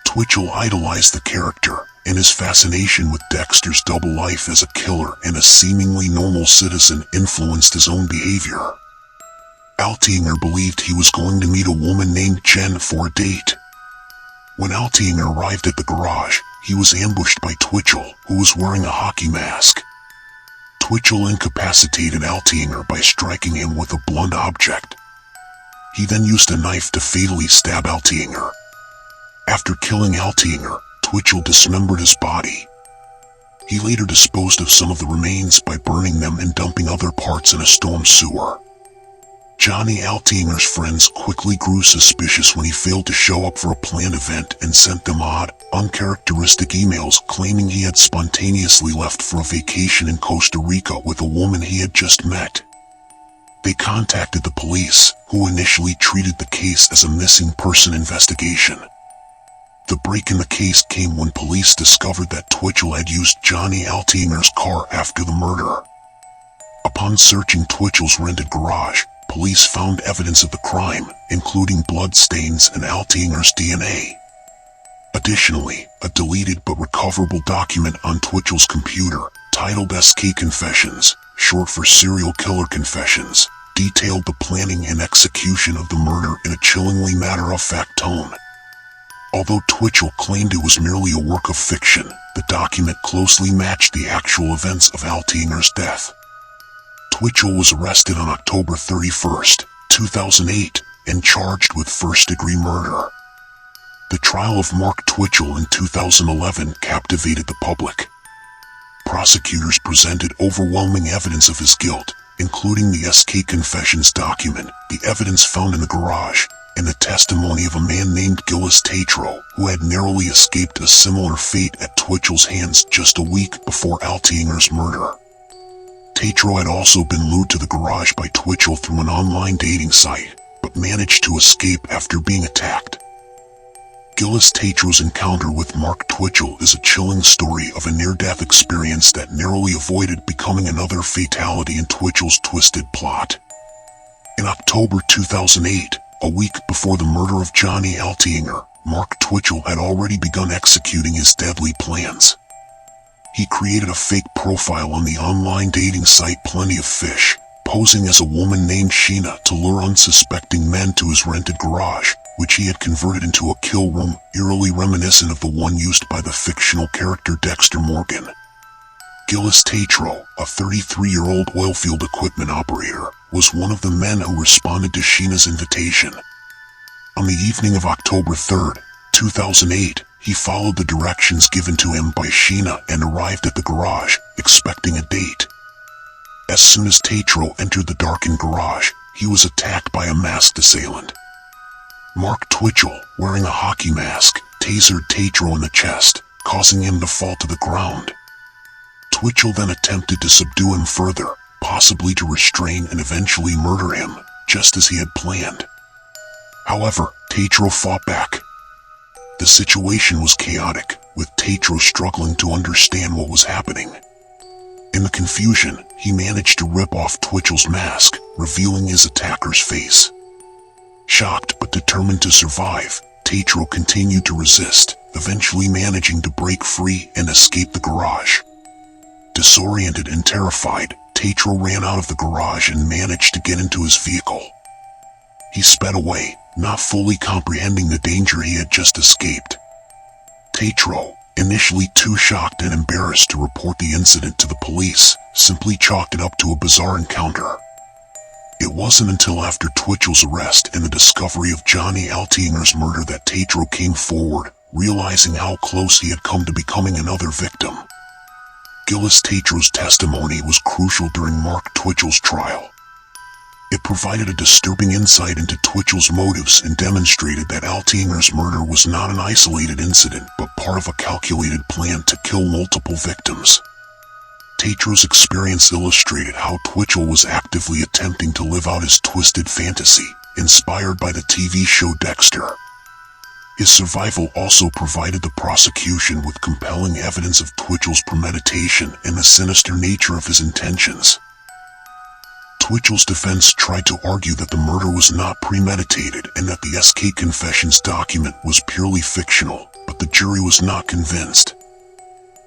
Twitchell idolized the character, and his fascination with Dexter's double life as a killer and a seemingly normal citizen influenced his own behavior. Altinger believed he was going to meet a woman named Jen for a date. When Altinger arrived at the garage, he was ambushed by Twitchell, who was wearing a hockey mask. Twitchell incapacitated Altinger by striking him with a blunt object. He then used a knife to fatally stab Altinger. After killing Altinger, Twitchell dismembered his body. He later disposed of some of the remains by burning them and dumping other parts in a storm sewer. Johnny Altinger's friends quickly grew suspicious when he failed to show up for a planned event and sent them odd, uncharacteristic emails claiming he had spontaneously left for a vacation in Costa Rica with a woman he had just met. They contacted the police, who initially treated the case as a missing person investigation. The break in the case came when police discovered that Twitchell had used Johnny Altinger's car after the murder. Upon searching Twitchell's rented garage, police found evidence of the crime, including blood stains and Altinger's DNA. Additionally, a deleted but recoverable document on Twitchell's computer, titled SK Confessions, short for Serial Killer Confessions, detailed the planning and execution of the murder in a chillingly matter-of-fact tone. Although Twitchell claimed it was merely a work of fiction, the document closely matched the actual events of Altinger's death. Twitchell was arrested on October 31, 2008, and charged with first-degree murder. The trial of Mark Twitchell in 2011 captivated the public. Prosecutors presented overwhelming evidence of his guilt, including the SK Confessions document, the evidence found in the garage, and the testimony of a man named Gillis Tatro, who had narrowly escaped a similar fate at Twitchell's hands just a week before Altinger's murder. Tatro had also been lured to the garage by Twitchell through an online dating site, but managed to escape after being attacked. Gillis Tatro's encounter with Mark Twitchell is a chilling story of a near-death experience that narrowly avoided becoming another fatality in Twitchell's twisted plot. In October 2008, a week before the murder of Johnny Altinger, Mark Twitchell had already begun executing his deadly plans. He created a fake profile on the online dating site Plenty of Fish, posing as a woman named Sheena to lure unsuspecting men to his rented garage, which he had converted into a kill room eerily reminiscent of the one used by the fictional character Dexter Morgan. Gillis Tatro, a 33-year-old oilfield equipment operator, was one of the men who responded to Sheena's invitation. On the evening of October 3, 2008, he followed the directions given to him by Sheena and arrived at the garage, expecting a date. As soon as Tatro entered the darkened garage, he was attacked by a masked assailant. Mark Twitchell, wearing a hockey mask, tasered Tatro in the chest, causing him to fall to the ground. Twitchell then attempted to subdue him further, possibly to restrain and eventually murder him, just as he had planned. However, Tatro fought back. The situation was chaotic, with Tatro struggling to understand what was happening. In the confusion, he managed to rip off Twitchell's mask, revealing his attacker's face. Shocked but determined to survive, Tatro continued to resist, eventually managing to break free and escape the garage. Disoriented and terrified, Tatro ran out of the garage and managed to get into his vehicle. He sped away, not fully comprehending the danger he had just escaped. Tatro, initially too shocked and embarrassed to report the incident to the police, simply chalked it up to a bizarre encounter. It wasn't until after Twitchell's arrest and the discovery of Johnny Altinger's murder that Tatro came forward, realizing how close he had come to becoming another victim. Gillis Tatro's testimony was crucial during Mark Twitchell's trial. It provided a disturbing insight into Twitchell's motives and demonstrated that Altinger's murder was not an isolated incident but part of a calculated plan to kill multiple victims. Tatro's experience illustrated how Twitchell was actively attempting to live out his twisted fantasy, inspired by the TV show Dexter. His survival also provided the prosecution with compelling evidence of Twitchell's premeditation and the sinister nature of his intentions. Twitchell's defense tried to argue that the murder was not premeditated and that the SK Confessions document was purely fictional, but the jury was not convinced.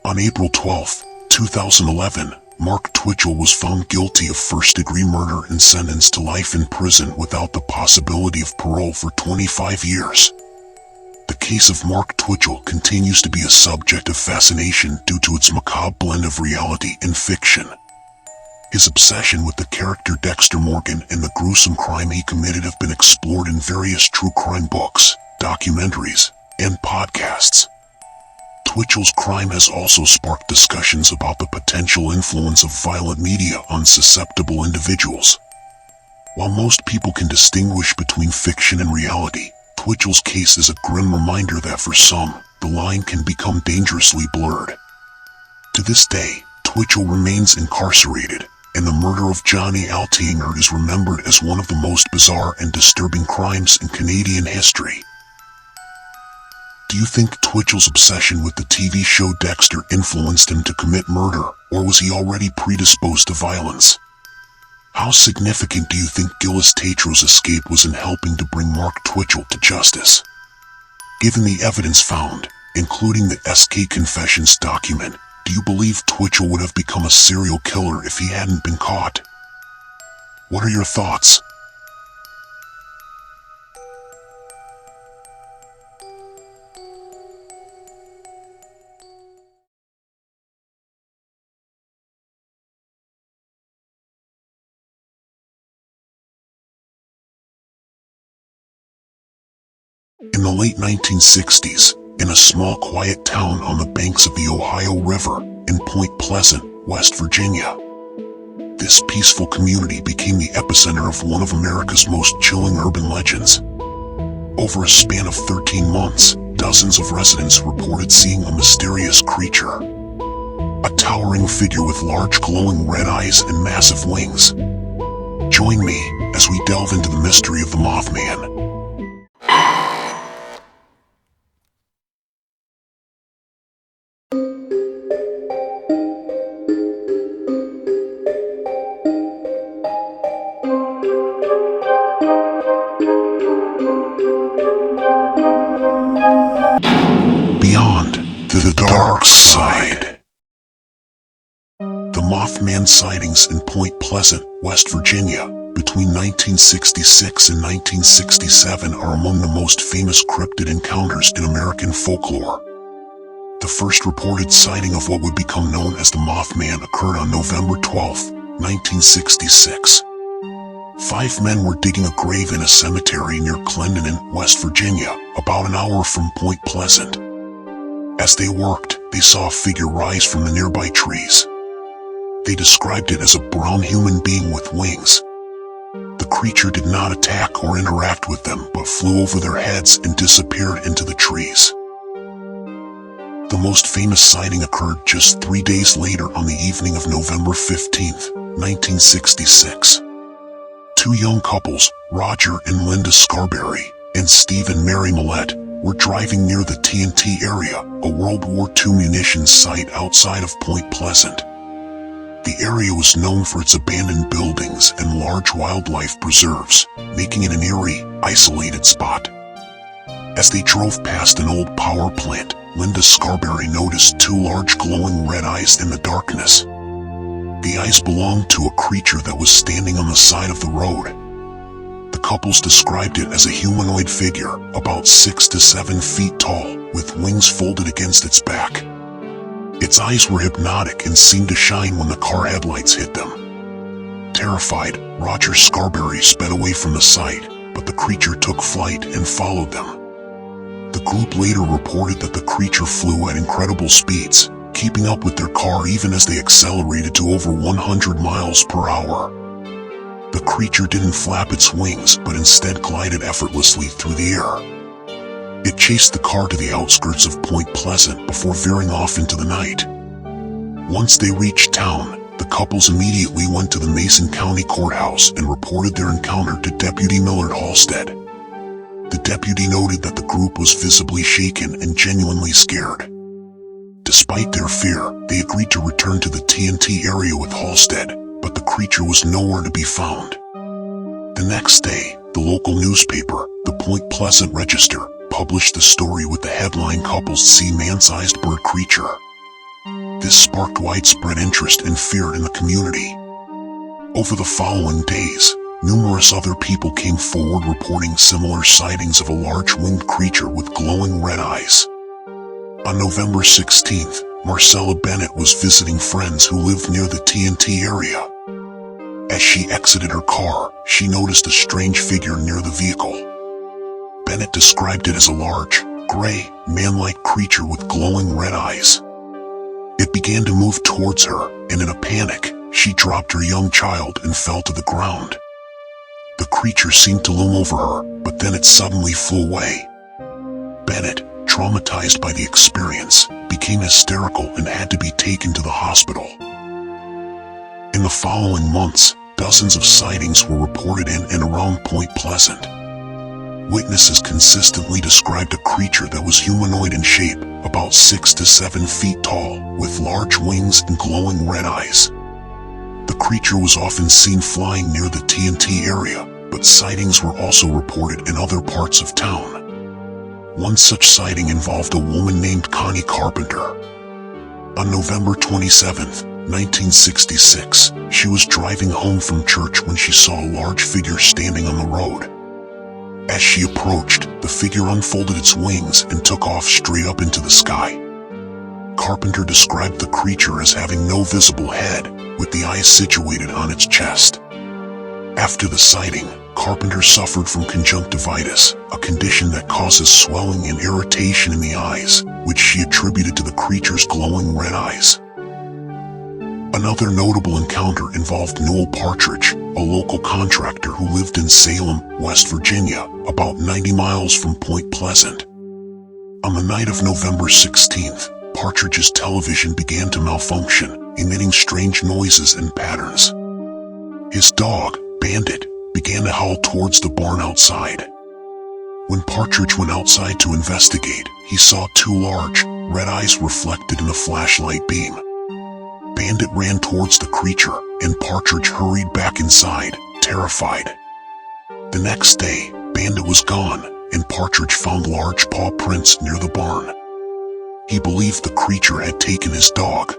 On April 12, 2011, Mark Twitchell was found guilty of first-degree murder and sentenced to life in prison without the possibility of parole for 25 years. The case of Mark Twitchell continues to be a subject of fascination due to its macabre blend of reality and fiction. His obsession with the character Dexter Morgan and the gruesome crime he committed have been explored in various true crime books, documentaries, and podcasts. Twitchell's crime has also sparked discussions about the potential influence of violent media on susceptible individuals. While most people can distinguish between fiction and reality, Twitchell's case is a grim reminder that for some, the line can become dangerously blurred. To this day, Twitchell remains incarcerated, and the murder of Johnny Altinger is remembered as one of the most bizarre and disturbing crimes in Canadian history. Do you think Twitchell's obsession with the TV show Dexter influenced him to commit murder, or was he already predisposed to violence? How significant do you think Gillis Tatro's escape was in helping to bring Mark Twitchell to justice? Given the evidence found, including the SK Confessions document, do you believe Twitchell would have become a serial killer if he hadn't been caught? What are your thoughts? In the late 1960s, in a small quiet town on the banks of the Ohio River, in Point Pleasant, West Virginia, this peaceful community became the epicenter of one of America's most chilling urban legends. Over a span of 13 months, dozens of residents reported seeing a mysterious creature. A towering figure with large glowing red eyes and massive wings. Join me as we delve into the mystery of the Mothman. Beyond the dark side. The Mothman sightings in Point Pleasant, West Virginia, between 1966 and 1967 are among the most famous cryptid encounters in American folklore. The first reported sighting of what would become known as the Mothman occurred on November 12, 1966. 5 men were digging a grave in a cemetery near Clendenin, West Virginia, about an hour from Point Pleasant. As they worked, they saw a figure rise from the nearby trees. They described it as a brown human being with wings. The creature did not attack or interact with them, but flew over their heads and disappeared into the trees. The most famous sighting occurred just 3 days later on the evening of November 15, 1966. 2 young couples, Roger and Linda Scarberry, and Steve and Mary Millette, were driving near the TNT area, a World War II munitions site outside of Point Pleasant. The area was known for its abandoned buildings and large wildlife preserves, making it an eerie, isolated spot. As they drove past an old power plant, Linda Scarberry noticed two large glowing red eyes in the darkness. The eyes belonged to a creature that was standing on the side of the road. The couples described it as a humanoid figure, about 6 to 7 feet tall, with wings folded against its back. Its eyes were hypnotic and seemed to shine when the car headlights hit them. Terrified, Roger Scarberry sped away from the site, but the creature took flight and followed them. The group later reported that the creature flew at incredible speeds, keeping up with their car even as they accelerated to over 100 miles per hour. The creature didn't flap its wings, but instead glided effortlessly through the air. It chased the car to the outskirts of Point Pleasant before veering off into the night. Once they reached town, the couples immediately went to the Mason County Courthouse and reported their encounter to Deputy Millard Halstead. The deputy noted that the group was visibly shaken and genuinely scared. Despite their fear, they agreed to return to the TNT area with Halstead, but the creature was nowhere to be found. The next day, the local newspaper, the Point Pleasant Register, published the story with the headline "Couples See Man-Sized Bird Creature." This sparked widespread interest and fear in the community. Over the following days, numerous other people came forward reporting similar sightings of a large winged creature with glowing red eyes. On November 16th, Marcella Bennett was visiting friends who lived near the TNT area. As she exited her car, she noticed a strange figure near the vehicle. Bennett described it as a large, gray, man-like creature with glowing red eyes. It began to move towards her, and in a panic, she dropped her young child and fell to the ground. The creature seemed to loom over her, but then it suddenly flew away. Bennett, traumatized by the experience, became hysterical and had to be taken to the hospital. In the following months, dozens of sightings were reported in and around Point Pleasant. Witnesses consistently described a creature that was humanoid in shape, about 6 to 7 feet tall, with large wings and glowing red eyes. The creature was often seen flying near the TNT area, but sightings were also reported in other parts of town. One such sighting involved a woman named Connie Carpenter. On November 27, 1966, she was driving home from church when she saw a large figure standing on the road. As she approached, the figure unfolded its wings and took off straight up into the sky. Carpenter described the creature as having no visible head, with the eyes situated on its chest. After the sighting, Carpenter suffered from conjunctivitis, a condition that causes swelling and irritation in the eyes, which she attributed to the creature's glowing red eyes. Another notable encounter involved Noel Partridge, a local contractor who lived in Salem, West Virginia, about 90 miles from Point Pleasant. On the night of November 16th, Partridge's television began to malfunction, emitting strange noises and patterns. His dog, Bandit, began to howl towards the barn outside. When Partridge went outside to investigate, he saw two large, red eyes reflected in a flashlight beam. Bandit ran towards the creature, and Partridge hurried back inside, terrified. The next day, Bandit was gone, and Partridge found large paw prints near the barn. He believed the creature had taken his dog.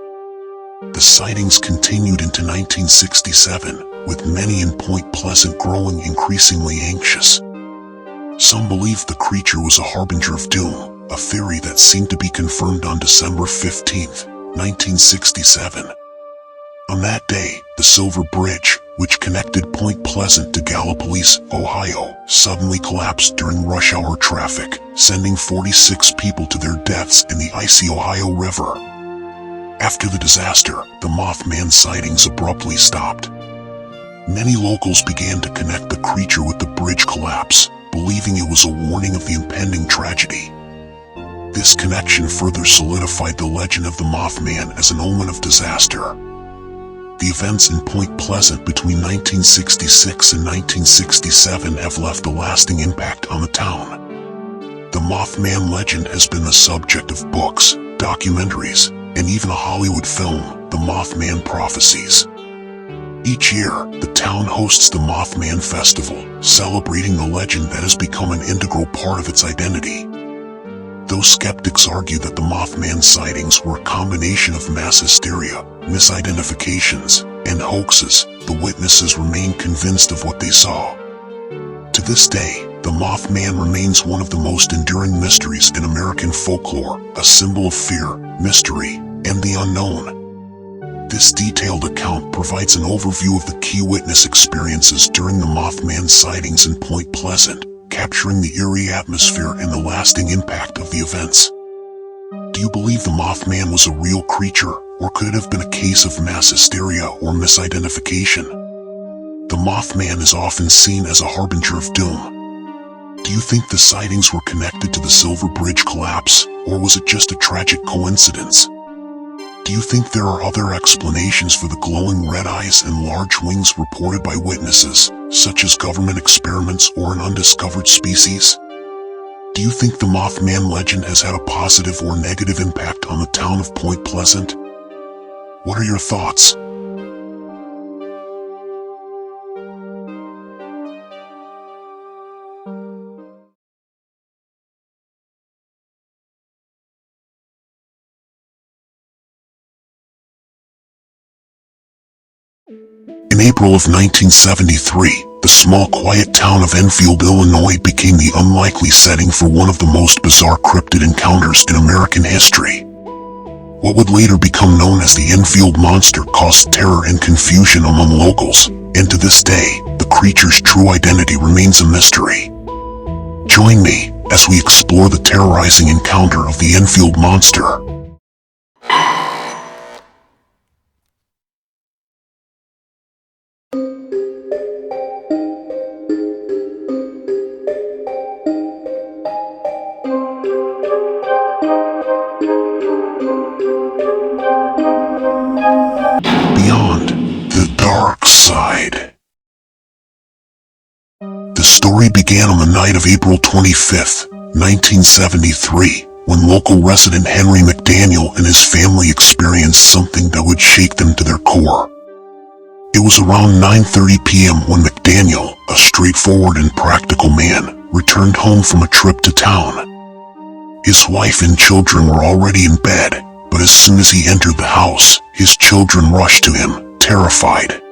The sightings continued into 1967, with many in Point Pleasant growing increasingly anxious. Some believed the creature was a harbinger of doom, a theory that seemed to be confirmed on December 15, 1967. On that day, the Silver Bridge, which connected Point Pleasant to Gallipolis, Ohio, suddenly collapsed during rush hour traffic, sending 46 people to their deaths in the icy Ohio River. After the disaster, the Mothman sightings abruptly stopped. Many locals began to connect the creature with the bridge collapse, believing it was a warning of the impending tragedy. This connection further solidified the legend of the Mothman as an omen of disaster. The events in Point Pleasant between 1966 and 1967 have left a lasting impact on the town. The Mothman legend has been the subject of books, documentaries, and even a Hollywood film, The Mothman Prophecies. Each year, the town hosts the Mothman Festival, celebrating the legend that has become an integral part of its identity. Those skeptics argue that the Mothman sightings were a combination of mass hysteria, misidentifications, and hoaxes. The witnesses remain convinced of what they saw. To this day, the Mothman remains one of the most enduring mysteries in American folklore, a symbol of fear, mystery, and the unknown. This detailed account provides an overview of the key witness experiences during the Mothman sightings in Point Pleasant, capturing the eerie atmosphere and the lasting impact of the events. Do you believe the Mothman was a real creature, or could it have been a case of mass hysteria or misidentification? The Mothman is often seen as a harbinger of doom. Do you think the sightings were connected to the Silver Bridge collapse, or was it just a tragic coincidence? Do you think there are other explanations for the glowing red eyes and large wings reported by witnesses, such as government experiments or an undiscovered species? Do you think the Mothman legend has had a positive or negative impact on the town of Point Pleasant? What are your thoughts? In April of 1973, the small quiet town of Enfield, Illinois became the unlikely setting for one of the most bizarre cryptid encounters in American history. What would later become known as the Enfield Monster caused terror and confusion among locals, and to this day, the creature's true identity remains a mystery. Join me as we explore the terrorizing encounter of the Enfield Monster. The story began on the night of April 25, 1973, when local resident Henry McDaniel and his family experienced something that would shake them to their core. It was around 9:30 p.m. when McDaniel, a straightforward and practical man, returned home from a trip to town. His wife and children were already in bed, but as soon as he entered the house, his children rushed to him, terrified.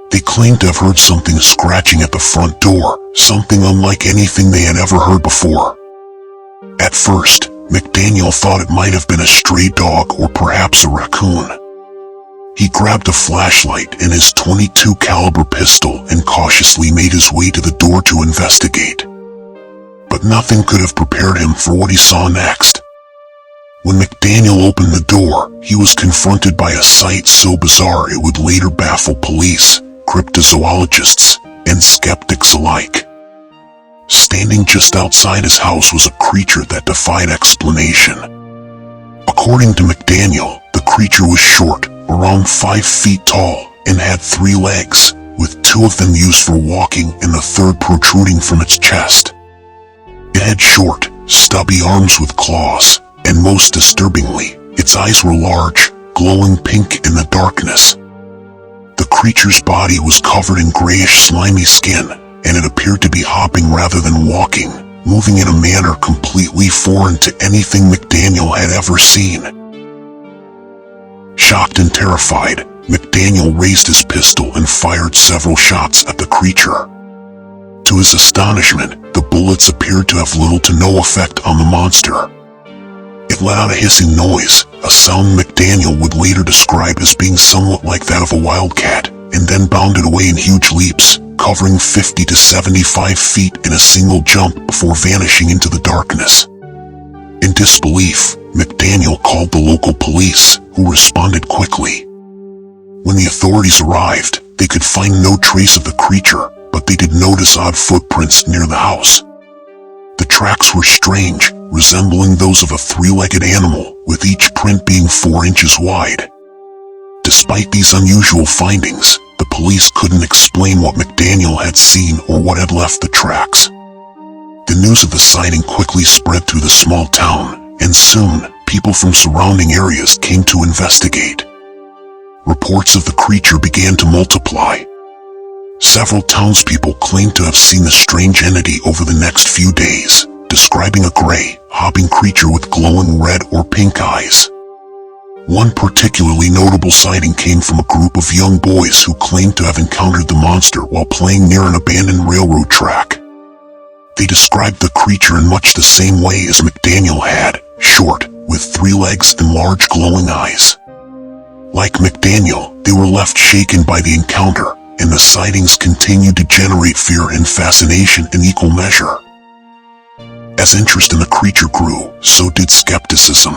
They claimed to have heard something scratching at the front door, something unlike anything they had ever heard before. At first, McDaniel thought it might have been a stray dog or perhaps a raccoon. He grabbed a flashlight and his .22 caliber pistol and cautiously made his way to the door to investigate. But nothing could have prepared him for what he saw next. When McDaniel opened the door, he was confronted by a sight so bizarre it would later baffle police, cryptozoologists, and skeptics alike. Standing just outside his house was a creature that defied explanation. According to McDaniel, the creature was short, around 5 feet tall, and had 3 legs, with 2 of them used for walking and the third protruding from its chest. It had short, stubby arms with claws, and most disturbingly, its eyes were large, glowing pink in the darkness. The creature's body was covered in grayish slimy skin, and it appeared to be hopping rather than walking, moving in a manner completely foreign to anything McDaniel had ever seen. Shocked and terrified, McDaniel raised his pistol and fired several shots at the creature. To his astonishment, the bullets appeared to have little to no effect on the monster. It let out a hissing noise, a sound McDaniel would later describe as being somewhat like that of a wildcat, and then bounded away in huge leaps, covering 50 to 75 feet in a single jump before vanishing into the darkness. In disbelief, McDaniel called the local police, who responded quickly. When the authorities arrived, they could find no trace of the creature, but they did notice odd footprints near the house. The tracks were strange, resembling those of a 3-legged animal, with each print being 4 inches wide. Despite these unusual findings, the police couldn't explain what McDaniel had seen or what had left the tracks. The news of the sighting quickly spread through the small town, and soon, people from surrounding areas came to investigate. Reports of the creature began to multiply. Several townspeople claimed to have seen the strange entity over the next few days, describing a gray, hopping creature with glowing red or pink eyes. One particularly notable sighting came from a group of young boys who claimed to have encountered the monster while playing near an abandoned railroad track. They described the creature in much the same way as McDaniel had, short, with 3 legs and large glowing eyes. Like McDaniel, they were left shaken by the encounter, and the sightings continued to generate fear and fascination in equal measure. As interest in the creature grew, so did skepticism.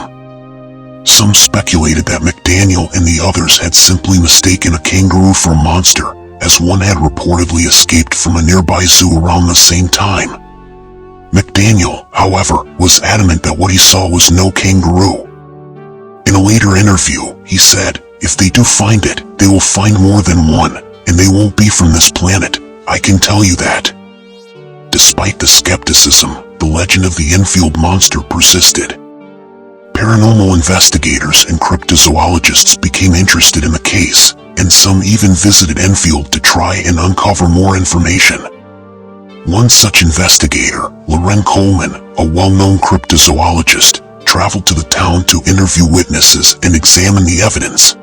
Some speculated that McDaniel and the others had simply mistaken a kangaroo for a monster, as one had reportedly escaped from a nearby zoo around the same time. McDaniel, however, was adamant that what he saw was no kangaroo. In a later interview, he said, "If they do find it, they will find more than one, and they won't be from this planet, I can tell you that." Despite the skepticism, the legend of the Enfield Monster persisted. Paranormal investigators and cryptozoologists became interested in the case, and some even visited Enfield to try and uncover more information. One such investigator, Loren Coleman, a well-known cryptozoologist, traveled to the town to interview witnesses and examine the evidence.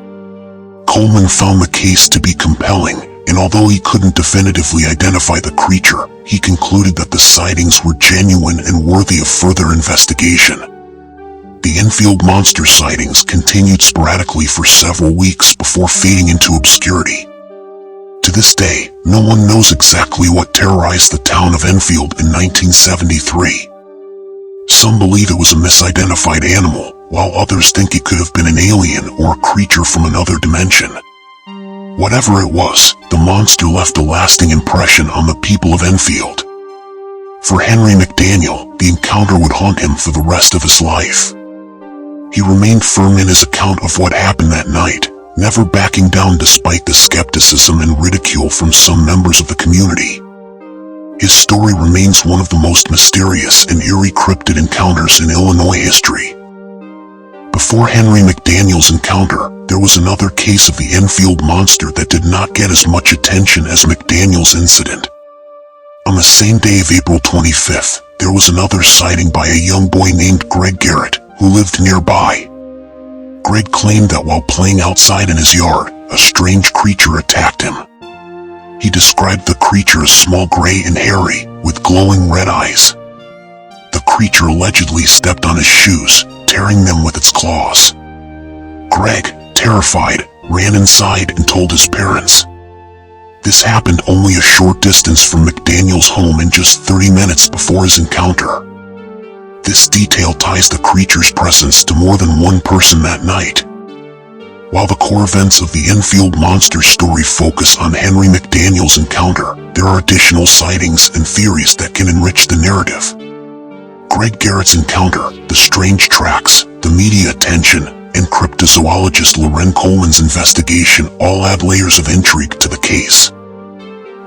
Coleman found the case to be compelling, and although he couldn't definitively identify the creature, he concluded that the sightings were genuine and worthy of further investigation. The Enfield Monster sightings continued sporadically for several weeks before fading into obscurity. To this day, no one knows exactly what terrorized the town of Enfield in 1973. Some believe it was a misidentified animal, while others think it could have been an alien or a creature from another dimension. Whatever it was, the monster left a lasting impression on the people of Enfield. For Henry McDaniel, the encounter would haunt him for the rest of his life. He remained firm in his account of what happened that night, never backing down despite the skepticism and ridicule from some members of the community. His story remains one of the most mysterious and eerie cryptid encounters in Illinois history. Before Henry McDaniel's encounter, there was another case of the Enfield Monster that did not get as much attention as McDaniel's incident. On the same day of April 25th, there was another sighting by a young boy named Greg Garrett, who lived nearby. Greg claimed that while playing outside in his yard, a strange creature attacked him. He described the creature as small, gray, and hairy, with glowing red eyes. The creature allegedly stepped on his shoes, tearing them with its claws. Greg, terrified, ran inside and told his parents. This happened only a short distance from McDaniel's home and just 30 minutes before his encounter. This detail ties the creature's presence to more than one person that night. While the core events of the Enfield Monster story focus on Henry McDaniel's encounter, there are additional sightings and theories that can enrich the narrative. Greg Garrett's encounter, the strange tracks, the media attention, and cryptozoologist Loren Coleman's investigation all add layers of intrigue to the case.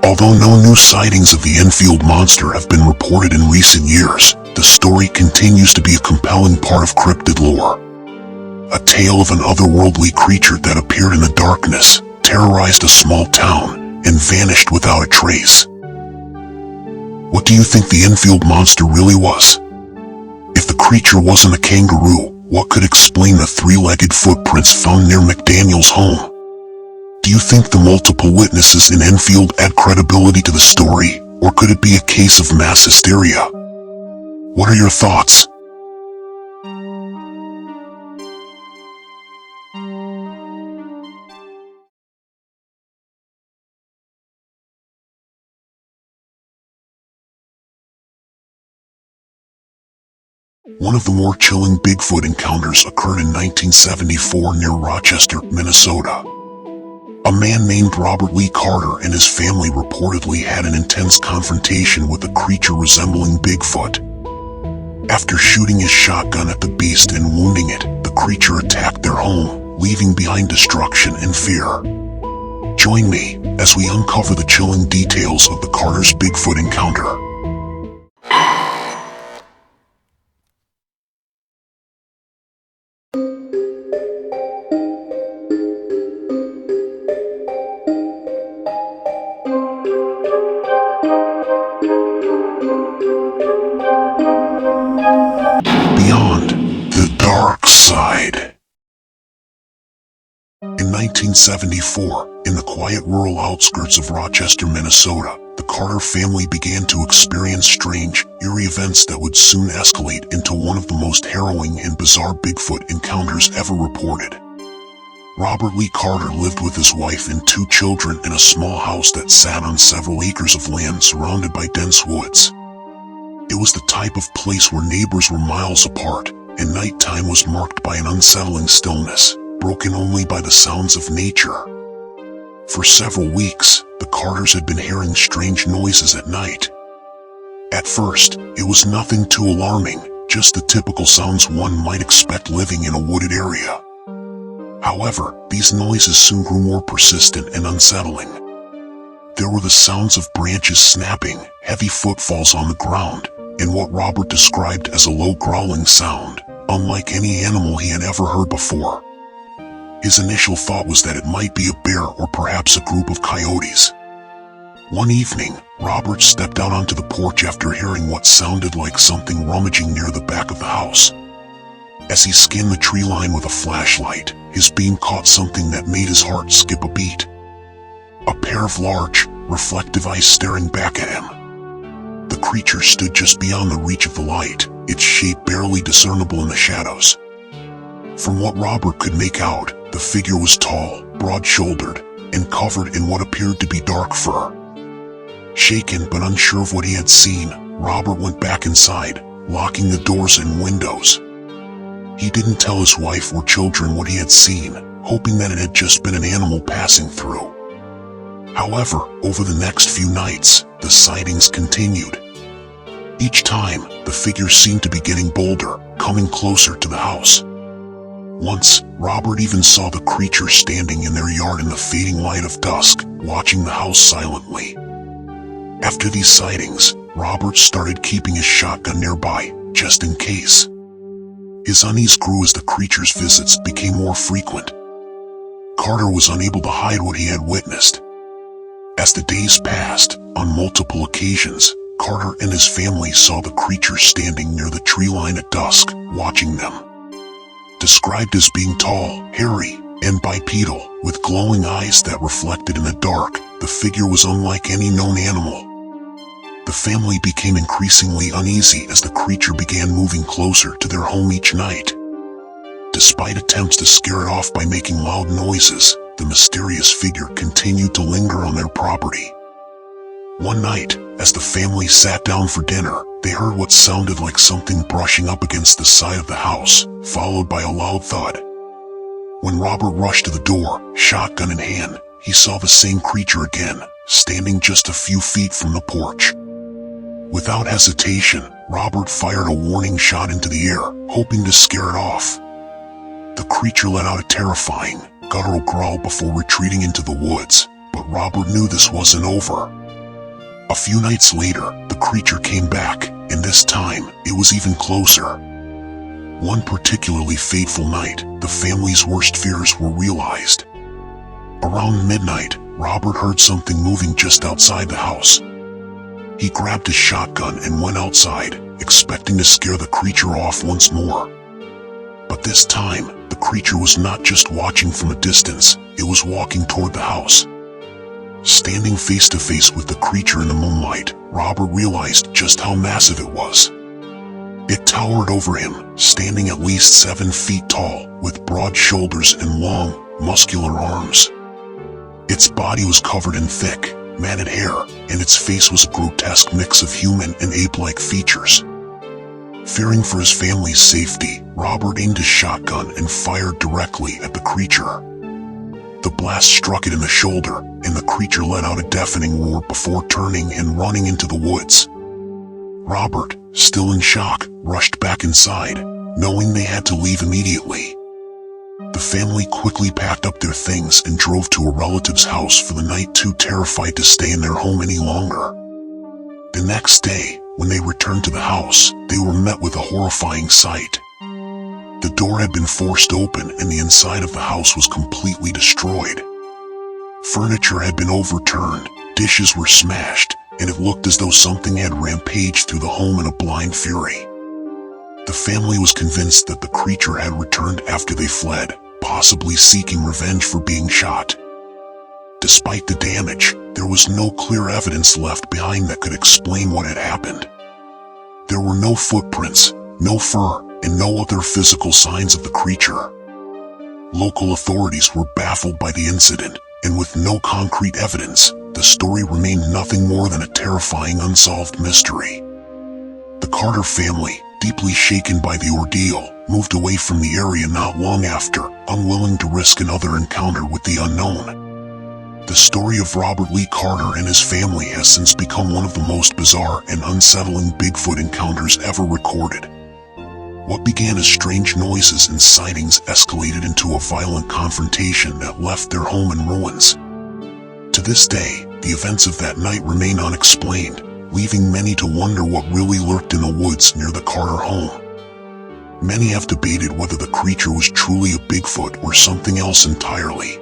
Although no new sightings of the Enfield Monster have been reported in recent years, the story continues to be a compelling part of cryptid lore. A tale of an otherworldly creature that appeared in the darkness, terrorized a small town, and vanished without a trace. What do you think the Enfield Monster really was? If the creature wasn't a kangaroo, what could explain the 3-legged footprints found near McDaniel's home? Do you think the multiple witnesses in Enfield add credibility to the story, or could it be a case of mass hysteria? What are your thoughts? One of the more chilling Bigfoot encounters occurred in 1974 near Rochester, Minnesota. A man named Robert Lee Carter and his family reportedly had an intense confrontation with a creature resembling Bigfoot. After shooting his shotgun at the beast and wounding it, the creature attacked their home, leaving behind destruction and fear. Join me as we uncover the chilling details of the Carter's Bigfoot encounter. In 1974, in the quiet rural outskirts of Rochester, Minnesota, the Carter family began to experience strange, eerie events that would soon escalate into one of the most harrowing and bizarre Bigfoot encounters ever reported. Robert Lee Carter lived with his wife and 2 children in a small house that sat on several acres of land surrounded by dense woods. It was the type of place where neighbors were miles apart, and nighttime was marked by an unsettling stillness, broken only by the sounds of nature. For several weeks, the Carters had been hearing strange noises at night. At first, it was nothing too alarming, just the typical sounds one might expect living in a wooded area. However, these noises soon grew more persistent and unsettling. There were the sounds of branches snapping, heavy footfalls on the ground, and what Robert described as a low growling sound, unlike any animal he had ever heard before. His initial thought was that it might be a bear or perhaps a group of coyotes. One evening, Robert stepped out onto the porch after hearing what sounded like something rummaging near the back of the house. As he scanned the tree line with a flashlight, his beam caught something that made his heart skip a beat. A pair of large, reflective eyes staring back at him. The creature stood just beyond the reach of the light, its shape barely discernible in the shadows. From what Robert could make out, the figure was tall, broad-shouldered, and covered in what appeared to be dark fur. Shaken but unsure of what he had seen, Robert went back inside, locking the doors and windows. He didn't tell his wife or children what he had seen, hoping that it had just been an animal passing through. However, over the next few nights, the sightings continued. Each time, the figure seemed to be getting bolder, coming closer to the house. Once, Robert even saw the creature standing in their yard in the fading light of dusk, watching the house silently. After these sightings, Robert started keeping his shotgun nearby, just in case. His unease grew as the creature's visits became more frequent. Carter was unable to hide what he had witnessed. As the days passed, on multiple occasions, Carter and his family saw the creature standing near the tree line at dusk, watching them. Described as being tall, hairy, and bipedal, with glowing eyes that reflected in the dark, the figure was unlike any known animal. The family became increasingly uneasy as the creature began moving closer to their home each night. Despite attempts to scare it off by making loud noises, the mysterious figure continued to linger on their property. One night, as the family sat down for dinner, they heard what sounded like something brushing up against the side of the house, followed by a loud thud. When Robert rushed to the door, shotgun in hand, he saw the same creature again, standing just a few feet from the porch. Without hesitation, Robert fired a warning shot into the air, hoping to scare it off. The creature let out a terrifying, guttural growl before retreating into the woods, but Robert knew this wasn't over. A few nights later, the creature came back, and this time, it was even closer. One particularly fateful night, the family's worst fears were realized. Around midnight, Robert heard something moving just outside the house. He grabbed his shotgun and went outside, expecting to scare the creature off once more. But this time, the creature was not just watching from a distance, it was walking toward the house. Standing face to face with the creature in the moonlight, Robert realized just how massive it was. It towered over him, standing at least 7 feet tall, with broad shoulders and long, muscular arms. Its body was covered in thick, matted hair, and its face was a grotesque mix of human and ape-like features. Fearing for his family's safety, Robert aimed his shotgun and fired directly at the creature. The blast struck it in the shoulder, and the creature let out a deafening roar before turning and running into the woods. Robert, still in shock, rushed back inside, knowing they had to leave immediately. The family quickly packed up their things and drove to a relative's house for the night, too terrified to stay in their home any longer. The next day, when they returned to the house, they were met with a horrifying sight. The door had been forced open and the inside of the house was completely destroyed. Furniture had been overturned, dishes were smashed, and it looked as though something had rampaged through the home in a blind fury. The family was convinced that the creature had returned after they fled, possibly seeking revenge for being shot. Despite the damage, there was no clear evidence left behind that could explain what had happened. There were no footprints, no fur, and no other physical signs of the creature. Local authorities were baffled by the incident, and with no concrete evidence, the story remained nothing more than a terrifying unsolved mystery. The Carter family, deeply shaken by the ordeal, moved away from the area not long after, unwilling to risk another encounter with the unknown. The story of Robert Lee Carter and his family has since become one of the most bizarre and unsettling Bigfoot encounters ever recorded. What began as strange noises and sightings escalated into a violent confrontation that left their home in ruins. To this day, the events of that night remain unexplained, leaving many to wonder what really lurked in the woods near the Carter home. Many have debated whether the creature was truly a Bigfoot or something else entirely.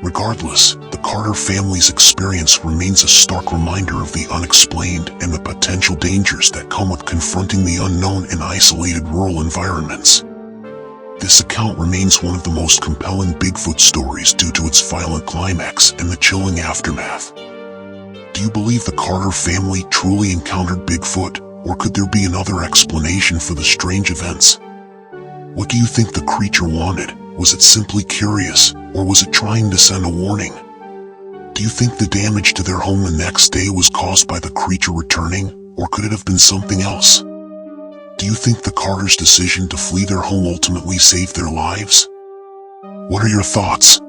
Regardless, the Carter family's experience remains a stark reminder of the unexplained and the potential dangers that come with confronting the unknown in isolated rural environments. This account remains one of the most compelling Bigfoot stories due to its violent climax and the chilling aftermath. Do you believe the Carter family truly encountered Bigfoot, or could there be another explanation for the strange events? What do you think the creature wanted? Was it simply curious, or was it trying to send a warning? Do you think the damage to their home the next day was caused by the creature returning, or could it have been something else? Do you think the Carters' decision to flee their home ultimately saved their lives? What are your thoughts?